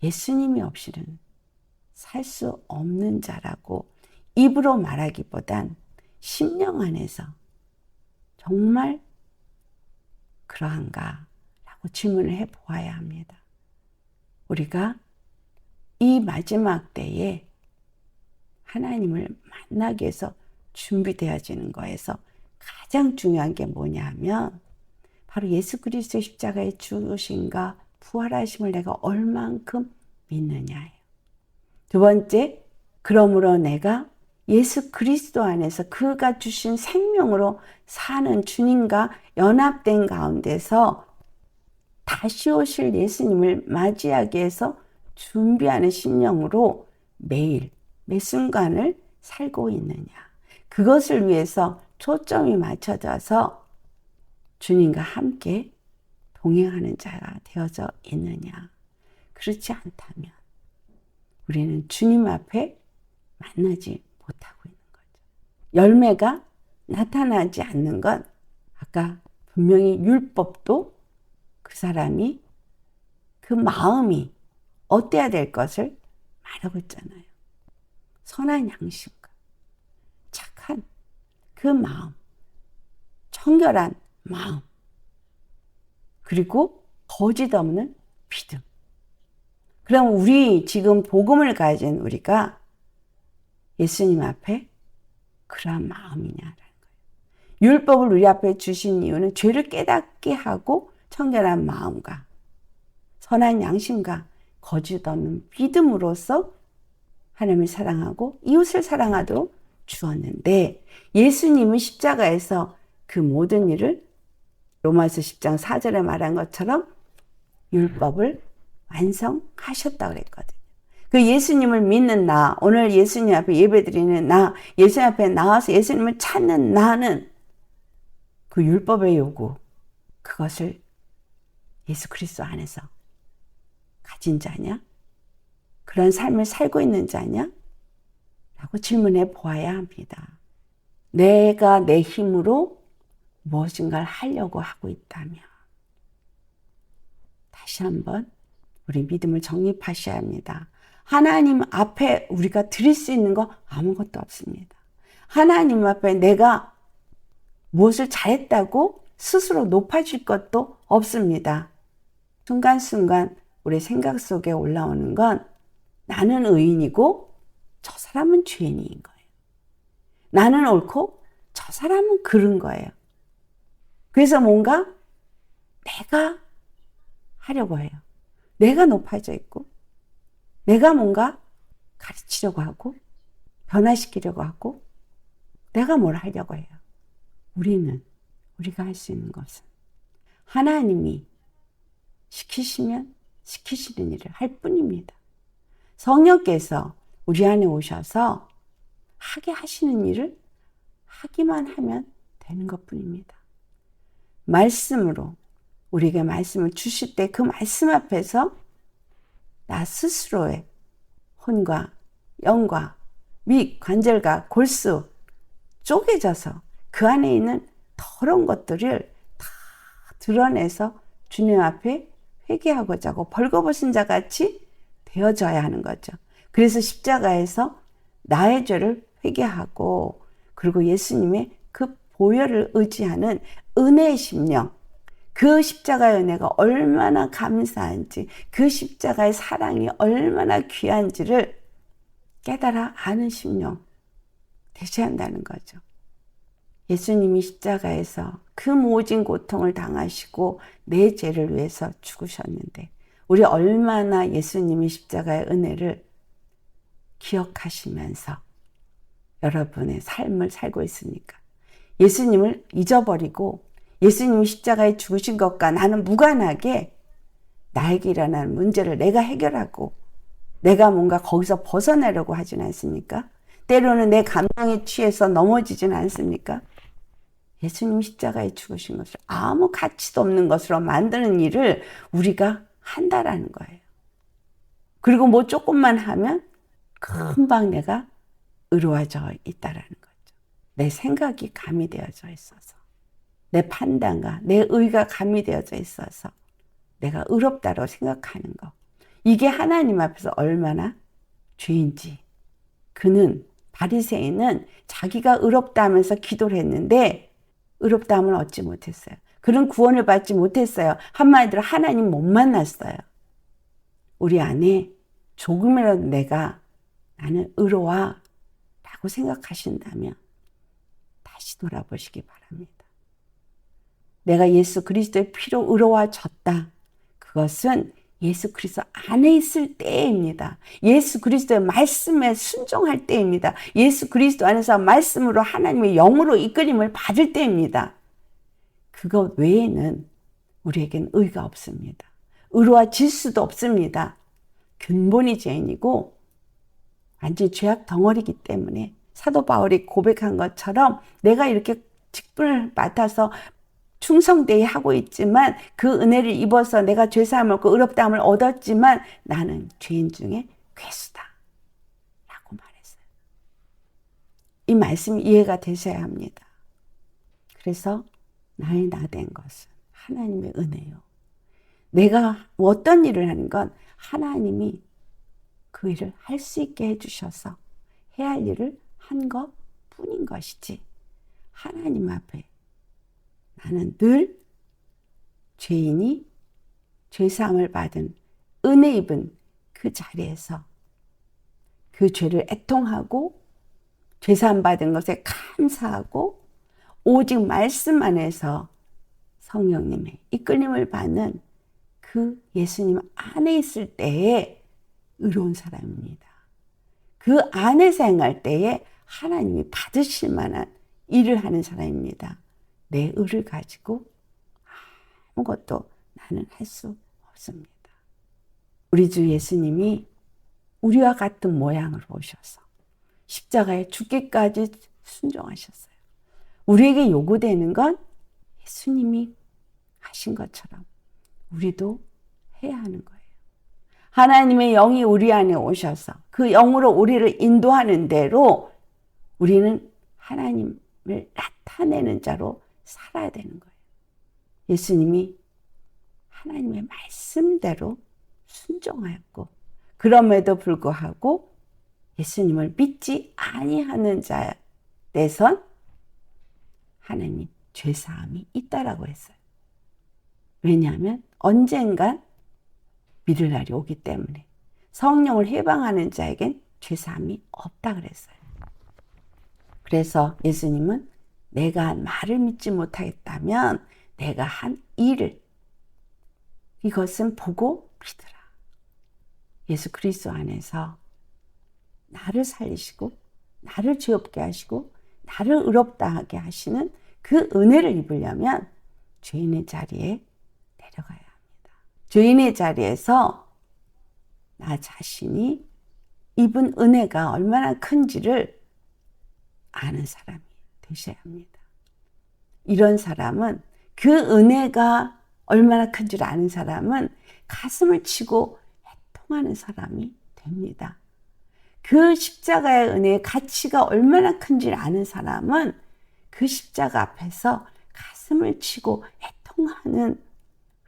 [SPEAKER 1] 예수님이 없이는 살 수 없는 자라고 입으로 말하기보단 심령 안에서 정말 그러한가 라고 질문을 해보아야 합니다. 우리가 이 마지막 때에 하나님을 만나기 위해서 준비되어지는 거에서 가장 중요한 게 뭐냐면 바로 예수 그리스도의 십자가의 죽으심과 부활하심을 내가 얼만큼 믿느냐예요. 두 번째, 그러므로 내가 예수 그리스도 안에서 그가 주신 생명으로 사는 주님과 연합된 가운데서 다시 오실 예수님을 맞이하기 위해서 준비하는 심령으로 매일 매 순간을 살고 있느냐, 그것을 위해서 초점이 맞춰져서 주님과 함께 동행하는 자가 되어져 있느냐. 그렇지 않다면 우리는 주님 앞에 만나지 못하고 있는 거죠. 열매가 나타나지 않는 건 아까 분명히 율법도 그 사람이 그 마음이 어때야 될 것을 말하고 있잖아요. 선한 양심과 착한 그 마음, 청결한 마음, 그리고 거짓 없는 믿음. 그럼 우리 지금 복음을 가진 우리가 예수님 앞에 그러한 마음이냐라는 거예요. 율법을 우리 앞에 주신 이유는 죄를 깨닫게 하고 청결한 마음과 선한 양심과 거짓 없는 믿음으로써 하나님을 사랑하고 이웃을 사랑하도록 주었는데, 예수님은 십자가에서 그 모든 일을 로마서 10장 4절에 말한 것처럼 율법을 완성하셨다고 그랬거든요. 그 예수님을 믿는 나, 오늘 예수님 앞에 예배드리는 나, 예수님 앞에 나와서 예수님을 찾는 나는 그 율법의 요구, 그것을 예수 그리스도 안에서 가진 자냐? 그런 삶을 살고 있는 자냐? 라고 질문해 보아야 합니다. 내가 내 힘으로 무엇인가를 하려고 하고 있다면 다시 한번 우리 믿음을 정립하셔야 합니다. 하나님 앞에 우리가 드릴 수 있는 거 아무것도 없습니다. 하나님 앞에 내가 무엇을 잘했다고 스스로 높아질 것도 없습니다. 순간순간 우리 생각 속에 올라오는 건 나는 의인이고 저 사람은 죄인인 거예요. 나는 옳고 저 사람은 그른 거예요. 그래서 뭔가 내가 하려고 해요. 내가 높아져 있고 내가 뭔가 가르치려고 하고 변화시키려고 하고 내가 뭘 하려고 해요. 우리가 할 수 있는 것은 하나님이 시키시면 시키시는 일을 할 뿐입니다. 성령께서 우리 안에 오셔서 하게 하시는 일을 하기만 하면 되는 것뿐입니다. 말씀으로 우리에게 말씀을 주실 때 그 말씀 앞에서 나 스스로의 혼과 영과 미, 관절과 골수 쪼개져서 그 안에 있는 더러운 것들을 다 드러내서 주님 앞에 회개하고자 하고 벌거벗은 자같이 되어져야 하는 거죠. 그래서 십자가에서 나의 죄를 회개하고 그리고 예수님의 그 보혈을 의지하는 은혜의 심령, 그 십자가의 은혜가 얼마나 감사한지, 그 십자가의 사랑이 얼마나 귀한지를 깨달아 아는 심령 되셔야 한다는 거죠. 예수님이 십자가에서 그 모진 고통을 당하시고 내 죄를 위해서 죽으셨는데 우리 얼마나 예수님이 십자가의 은혜를 기억하시면서 여러분의 삶을 살고 있습니까? 예수님을 잊어버리고 예수님이 십자가에 죽으신 것과 나는 무관하게 나에게 일어난 문제를 내가 해결하고 내가 뭔가 거기서 벗어나려고 하진 않습니까? 때로는 내 감정에 취해서 넘어지진 않습니까? 예수님 십자가에 죽으신 것을 아무 가치도 없는 것으로 만드는 일을 우리가 한다라는 거예요. 그리고 뭐 조금만 하면 금방 내가 의로워져 있다라는 거죠. 내 생각이 가미되어져 있어서 내 판단과 내 의가 가미되어져 있어서 내가 의롭다고 생각하는 거. 이게 하나님 앞에서 얼마나 죄인지. 바리새인은 자기가 의롭다 하면서 기도를 했는데 의롭다함을 얻지 못했어요. 그런 구원을 받지 못했어요. 한마디로 하나님 못 만났어요. 우리 안에 조금이라도 나는 의로와 라고 생각하신다면 다시 돌아보시기 바랍니다. 내가 예수 그리스도의 피로 의로워졌다. 그것은 예수 그리스도 안에 있을 때입니다. 예수 그리스도의 말씀에 순종할 때입니다. 예수 그리스도 안에서 말씀으로 하나님의 영으로 이끌림을 받을 때입니다. 그것 외에는 우리에겐 의가 없습니다. 의로워질 수도 없습니다. 근본이 죄인이고 완전히 죄악 덩어리이기 때문에 사도 바울이 고백한 것처럼 내가 이렇게 직분을 맡아서 충성되이 하고 있지만 그 은혜를 입어서 내가 죄사함을 얻고 의롭다함을 얻었지만 나는 죄인 중에 괴수다 라고 말했어요. 이 말씀이 이해가 되셔야 합니다. 그래서 나의 나 된 것은 하나님의 은혜요. 내가 어떤 일을 하는 건 하나님이 그 일을 할 수 있게 해주셔서 해야 할 일을 한 것뿐인 것이지 하나님 앞에 나는 늘 죄인이 죄사함을 받은 은혜 입은 그 자리에서 그 죄를 애통하고 죄사함 받은 것에 감사하고 오직 말씀 안에서 성령님의 이끌림을 받는 그 예수님 안에 있을 때에 의로운 사람입니다. 그 안에서 행할 때에 하나님이 받으실 만한 일을 하는 사람입니다. 내 의를 가지고 아무것도 나는 할 수 없습니다. 우리 주 예수님이 우리와 같은 모양으로 오셔서 십자가에 죽기까지 순종하셨어요. 우리에게 요구되는 건 예수님이 하신 것처럼 우리도 해야 하는 거예요. 하나님의 영이 우리 안에 오셔서 그 영으로 우리를 인도하는 대로 우리는 하나님을 나타내는 자로 살아야 되는 거예요. 예수님이 하나님의 말씀대로 순종하였고 그럼에도 불구하고 예수님을 믿지 아니하는 자에 대해선 하나님 죄사함이 있다라고 했어요. 왜냐하면 언젠간 믿을 날이 오기 때문에 성령을 해방하는 자에겐 죄사함이 없다 그랬어요. 그래서 예수님은 내가 한 말을 믿지 못하겠다면 내가 한 일을 이것은 보고 믿으라. 예수 그리스도 안에서 나를 살리시고 나를 죄 없게 하시고 나를 의롭다 하게 하시는 그 은혜를 입으려면 죄인의 자리에 내려가야 합니다. 죄인의 자리에서 나 자신이 입은 은혜가 얼마나 큰지를 아는 사람이 되셔야 합니다. 이런 사람은 그 은혜가 얼마나 큰지를 아는 사람은 가슴을 치고 애통하는 사람이 됩니다. 그 십자가의 은혜의 가치가 얼마나 큰지를 아는 사람은 그 십자가 앞에서 가슴을 치고 애통하는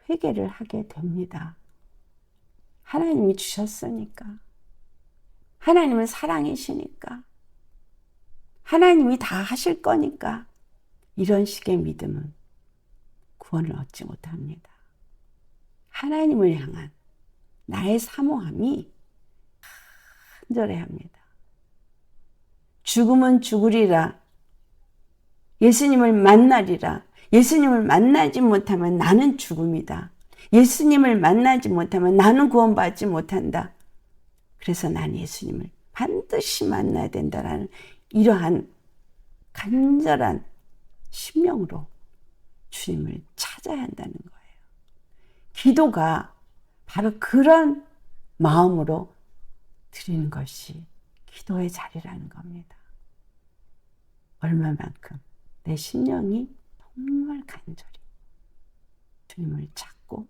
[SPEAKER 1] 회개를 하게 됩니다. 하나님이 주셨으니까. 하나님은 사랑이시니까. 하나님이 다 하실 거니까. 이런 식의 믿음은 구원을 얻지 못합니다. 하나님을 향한 나의 사모함이 간절해야 합니다. 죽으면 죽으리라. 예수님을 만나리라. 예수님을 만나지 못하면 나는 죽음이다. 예수님을 만나지 못하면 나는 구원받지 못한다. 그래서 난 예수님을 반드시 만나야 된다라는 이러한 간절한 심령으로 주님을 찾아야 한다는 거예요. 기도가 바로 그런 마음으로 드리는 것이 기도의 자리라는 겁니다. 얼마만큼 내 심령이 정말 간절히 주님을 찾고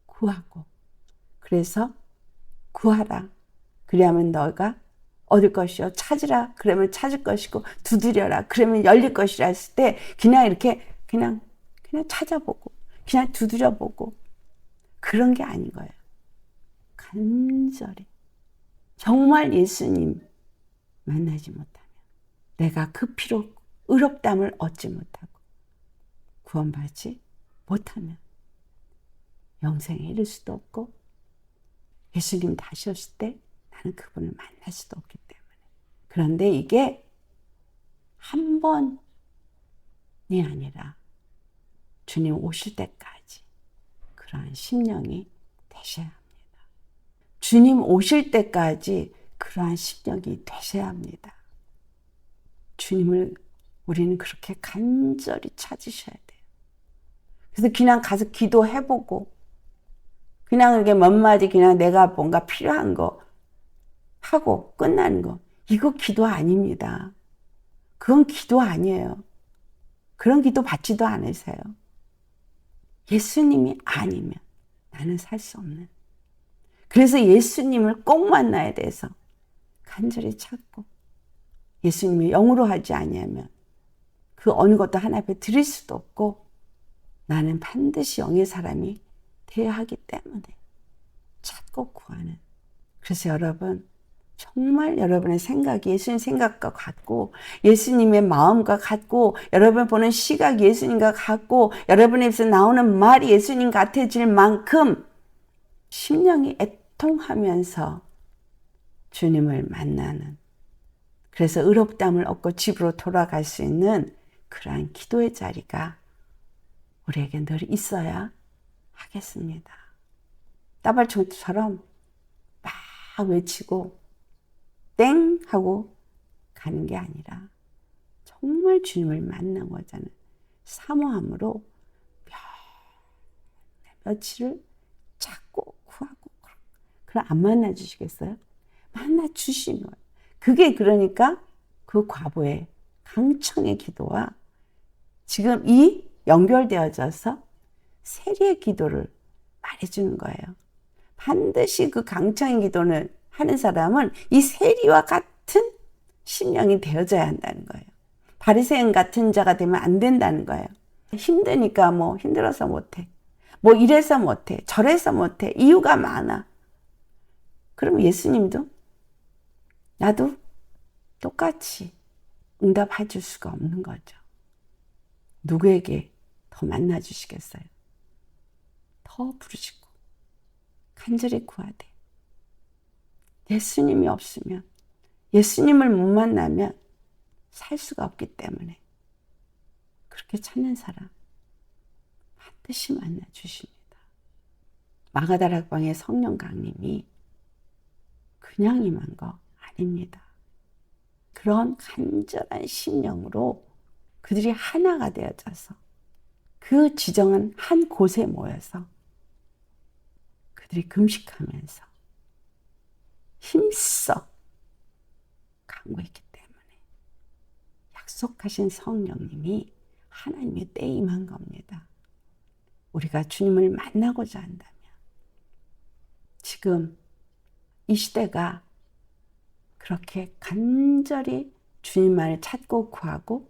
[SPEAKER 1] 구하고, 그래서 구하라 그리하면 너가 얻을 것이요, 찾으라 그러면 찾을 것이고, 두드려라 그러면 열릴 것이라 했을 때 그냥 이렇게 그냥 찾아보고 그냥 두드려보고 그런 게 아닌 거예요. 간절히 정말 예수님 만나지 못하면, 내가 그 피로 의롭다함을 얻지 못하고 구원받지 못하면 영생에 이를 수도 없고, 예수님 다시 오실 때 나는 그분을 만날 수도 없기 때문에. 그런데 이게 한 번이 아니라 주님 오실 때까지 그러한 심령이 되셔야 합니다. 주님 오실 때까지 그러한 심령이 되셔야 합니다. 주님을 우리는 그렇게 간절히 찾으셔야 돼요. 그래서 그냥 가서 기도해보고, 그냥 이렇게 몇 마디 그냥 내가 뭔가 필요한 거 하고 끝나는 거, 이거 기도 아닙니다. 그건 기도 아니에요. 그런 기도 받지도 않으세요. 예수님이 아니면 나는 살 수 없는. 그래서 예수님을 꼭 만나야 돼서 간절히 찾고, 예수님이 영으로 하지 아니하면 그 어느 것도 하나 앞에 드릴 수도 없고, 나는 반드시 영의 사람이 되어야 하기 때문에 찾고 구하는. 그래서 여러분, 정말 여러분의 생각이 예수님 생각과 같고, 예수님의 마음과 같고, 여러분 보는 시각이 예수님과 같고, 여러분의 입에서 나오는 말이 예수님 같아질 만큼 심령이 애통하면서 주님을 만나는, 그래서 의롭다함을 얻고 집으로 돌아갈 수 있는 그러한 기도의 자리가 우리에게 늘 있어야 하겠습니다. 따발총처럼 막 외치고 땡 하고 가는 게 아니라 정말 주님을 만나고자 하는 사모함으로 며칠을 찾고 구하고. 그럼 안 만나 주시겠어요? 만나 주시는 거예요. 그게 그러니까 그 과부의 강청의 기도와 지금 이 연결되어져서 세리의 기도를 말해주는 거예요. 반드시 그 강청의 기도를 하는 사람은 이 세리와 같은 심령이 되어져야 한다는 거예요. 바리새인 같은 자가 되면 안 된다는 거예요. 힘드니까 뭐 힘들어서 못해, 뭐 이래서 못해, 저래서 못해, 이유가 많아. 그러면 예수님도 나도 똑같이 응답해 줄 수가 없는 거죠. 누구에게 더 만나 주시겠어요? 더 부르시고 간절히 구하되, 예수님이 없으면, 예수님을 못 만나면 살 수가 없기 때문에 그렇게 찾는 사람 반드시 만나 주십니다. 마가다락방의 성령 강림이 그냥 임한 거 아닙니다. 그런 간절한 심령으로 그들이 하나가 되어져서 그 지정한 한 곳에 모여서 그들이 금식하면서 힘써 간구했기 때문에 약속하신 성령님이 하나님의 때에 임한 겁니다. 우리가 주님을 만나고자 한다면 지금 이 시대가 그렇게 간절히 주님만을 찾고 구하고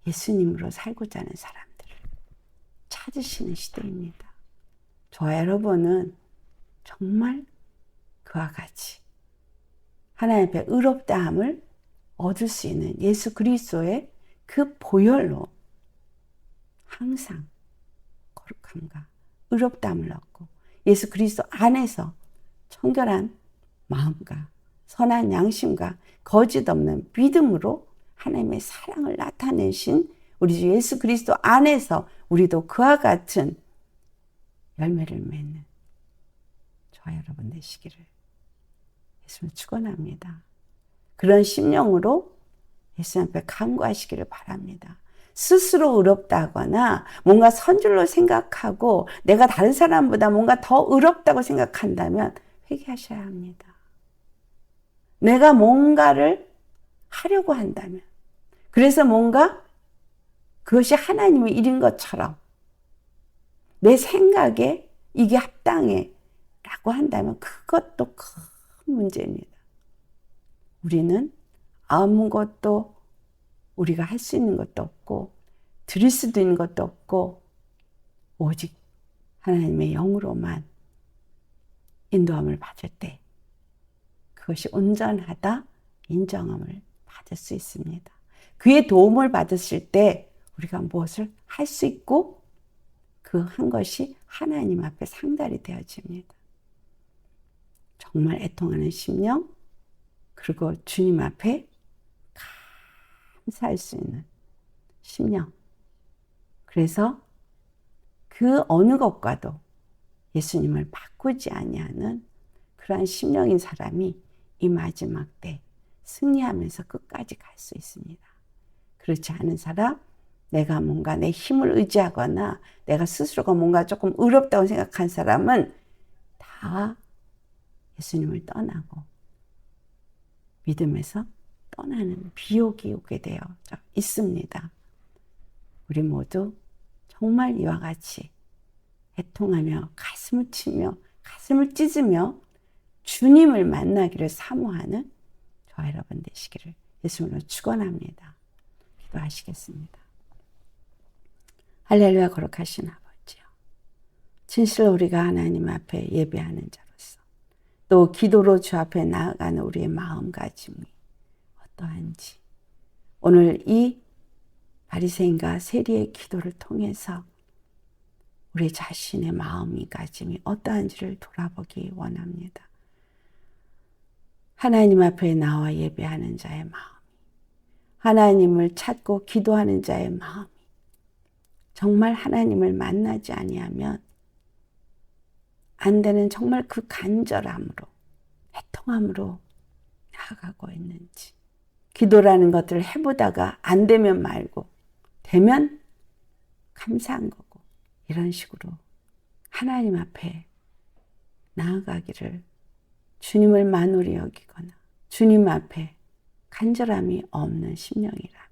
[SPEAKER 1] 예수님으로 살고자 하는 사람들을 찾으시는 시대입니다. 저와 여러분은 정말 그와 같이 하나님 앞에 의롭다함을 얻을 수 있는 예수 그리스도의 그 보혈로 항상 거룩함과 의롭다함을 얻고 예수 그리스도 안에서 청결한 마음과 선한 양심과 거짓 없는 믿음으로 하나님의 사랑을 나타내신 우리 주 예수 그리스도 안에서 우리도 그와 같은 열매를 맺는 저와 여러분 되시기를 예수님을 축원합니다. 그런 심령으로 예수님 앞에 간구하시기를 바랍니다. 스스로 의롭다거나 뭔가 선줄로 생각하고 내가 다른 사람보다 뭔가 더 의롭다고 생각한다면 회개하셔야 합니다. 내가 뭔가를 하려고 한다면, 그래서 뭔가 그것이 하나님의 일인 것처럼 내 생각에 이게 합당해 라고 한다면 그것도 큰 문제입니다. 우리는 아무것도 우리가 할 수 있는 것도 없고 드릴 수도 있는 것도 없고 오직 하나님의 영으로만 인도함을 받을 때 그것이 온전하다 인정함을 받을 수 있습니다. 그의 도움을 받으실 때 우리가 무엇을 할 수 있고 그 한 것이 하나님 앞에 상달이 되어집니다. 정말 애통하는 심령, 그리고 주님 앞에 감사할 수 있는 심령. 그래서 그 어느 것과도 예수님을 바꾸지 아니하는 그러한 심령인 사람이 이 마지막 때 승리하면서 끝까지 갈 수 있습니다. 그렇지 않은 사람, 내가 뭔가 내 힘을 의지하거나 내가 스스로가 뭔가 조금 의롭다고 생각한 사람은 다 예수님을 떠나고 믿음에서 떠나는 비욕이 오게 되어 있습니다. 우리 모두 정말 이와 같이 애통하며 가슴을 치며 가슴을 찢으며 주님을 만나기를 사모하는 저와 여러분 되시기를 예수님으로 축원합니다. 기도하시겠습니다. 할렐루야. 거룩하신 아버지요, 진실로 우리가 하나님 앞에 예배하는 자로서 또 기도로 주 앞에 나아가는 우리의 마음가짐이 어떠한지 오늘 이 바리새인과 세리의 기도를 통해서 우리 자신의 마음가짐이 어떠한지를 돌아보기 원합니다. 하나님 앞에 나와 예배하는 자의 마음이, 하나님을 찾고 기도하는 자의 마음이 정말 하나님을 만나지 아니하면 안 되는 정말 그 간절함으로 애통함으로 나아가고 있는지, 기도라는 것들을 해보다가 안 되면 말고 되면 감사한 거고 이런 식으로 하나님 앞에 나아가기를 주님을 만홀히 여기거나 주님 앞에 간절함이 없는 심령이라면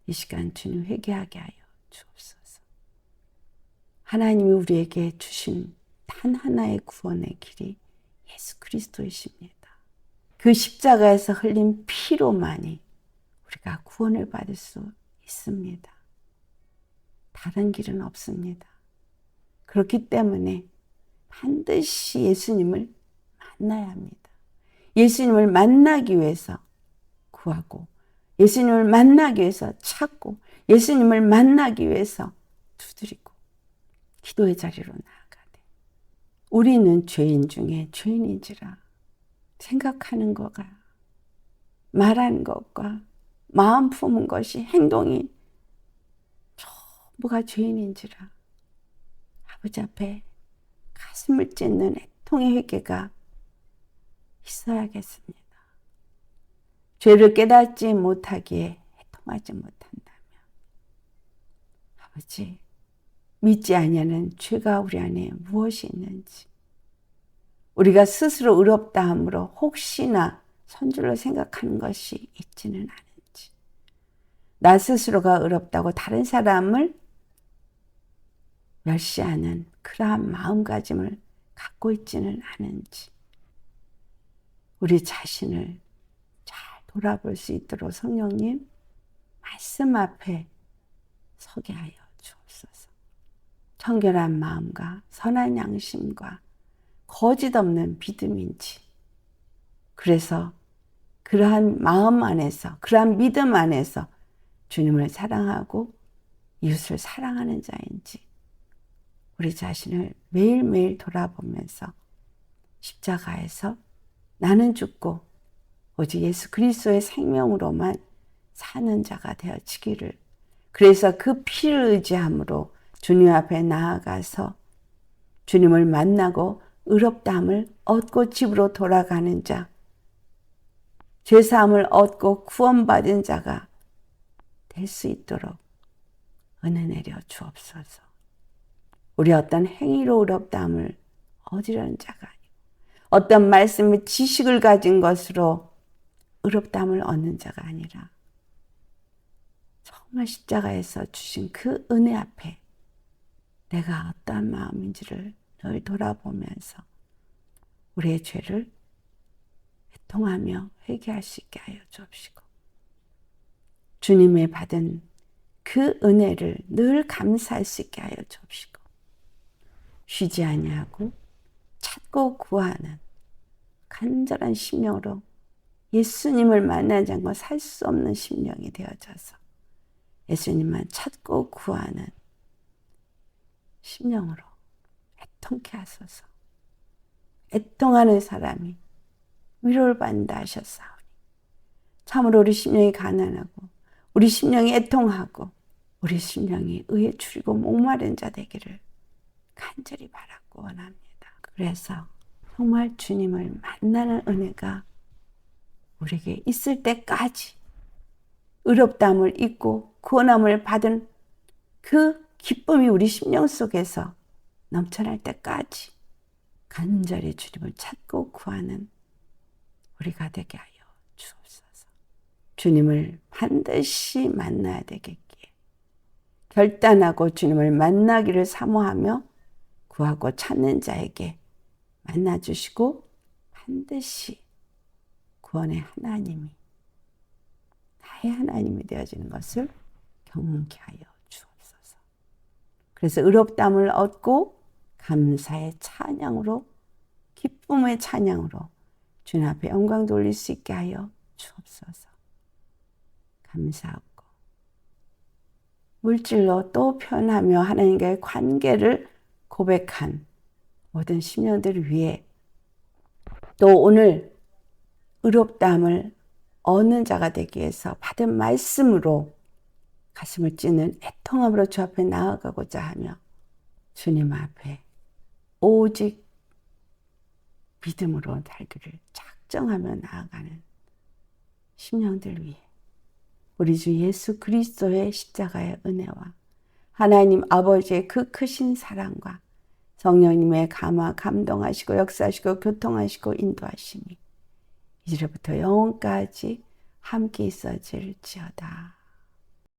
[SPEAKER 1] 이 시간 주님 회개하게 하여 주옵소서. 하나님이 우리에게 주신 단 하나의 구원의 길이 예수 그리스도이십니다. 그 십자가에서 흘린 피로만이 우리가 구원을 받을 수 있습니다. 다른 길은 없습니다. 그렇기 때문에 반드시 예수님을 만나야 합니다. 예수님을 만나기 위해서 구하고, 예수님을 만나기 위해서 찾고, 예수님을 만나기 위해서 두드리고 기도의 자리로 나아가되, 우리는 죄인 중에 죄인인지라 생각하는 것과 말하는 것과 마음 품은 것이 행동이 전부가 죄인인지라 아버지 앞에 가슴을 찢는 애통의 회개가 있어야겠습니다. 죄를 깨닫지 못하기에 애통하지 못한다면 아버지, 믿지 아니하는 죄가 우리 안에 무엇이 있는지, 우리가 스스로 의롭다 함으로 혹시나 선줄로 생각하는 것이 있지는 않은지, 나 스스로가 의롭다고 다른 사람을 멸시하는 그러한 마음가짐을 갖고 있지는 않은지, 우리 자신을 잘 돌아볼 수 있도록 성령님 말씀 앞에 서게 하여 주옵소서. 청결한 마음과 선한 양심과 거짓 없는 믿음인지, 그래서 그러한 마음 안에서, 그러한 믿음 안에서 주님을 사랑하고 이웃을 사랑하는 자인지 우리 자신을 매일매일 돌아보면서 십자가에서 나는 죽고 오직 예수 그리스도의 생명으로만 사는 자가 되어지기를, 그래서 그 피를 의지함으로 주님 앞에 나아가서 주님을 만나고 의롭다함을 얻고 집으로 돌아가는 자, 죄사함을 얻고 구원받은 자가 될 수 있도록 은혜 내려 주옵소서. 우리 어떤 행위로 의롭다함을 얻으려는 자가 아니고 어떤 말씀의 지식을 가진 것으로 의롭다함을 얻는 자가 아니라 정말 십자가에서 주신 그 은혜 앞에 내가 어떠한 마음인지를 늘 돌아보면서 우리의 죄를 애통하며 회개할 수 있게 하여 주옵시고, 주님의 받은 그 은혜를 늘 감사할 수 있게 하여 주옵시고, 쉬지 아니하고 찾고 구하는 간절한 심령으로 예수님을 만나지 않고 살 수 없는 심령이 되어져서 예수님만 찾고 구하는 심령으로 애통케 하소서. 애통하는 사람이 위로를 받는다 하셨사오니 참으로 우리 심령이 가난하고 우리 심령이 애통하고 우리 심령이 의에 추리고 목마른 자 되기를 간절히 바라고 원합니다. 그래서 정말 주님을 만나는 은혜가 우리에게 있을 때까지 의롭다함을 잊고 구원함을 받은 그 기쁨이 우리 심령 속에서 넘쳐날 때까지 간절히 주님을 찾고 구하는 우리가 되게 하여 주옵소서. 주님을 반드시 만나야 되겠기에 결단하고 주님을 만나기를 사모하며 구하고 찾는 자에게 만나주시고 반드시 구원의 하나님이 나의 하나님이 되어지는 것을 경험케 하여 주옵소서. 그래서 의롭다함을 얻고 감사의 찬양으로, 기쁨의 찬양으로 주님 앞에 영광 돌릴 수 있게 하여 주옵소서. 감사하고 물질로 또 표현하며 하나님과의 관계를 고백한 모든 심령들을 위해 또 오늘 의롭다함을 얻는 자가 되기 위해서 받은 말씀으로 가슴을 찢는 애통함으로 주 앞에 나아가고자 하며 주님 앞에 오직 믿음으로 살기를 작정하며 나아가는 심령들 위해 우리 주 예수 그리스도의 십자가의 은혜와 하나님 아버지의 그 크신 사랑과 성령님의 감동하시고 역사하시고 교통하시고 인도하심이 이제부터 영원까지 함께 있어질지어다.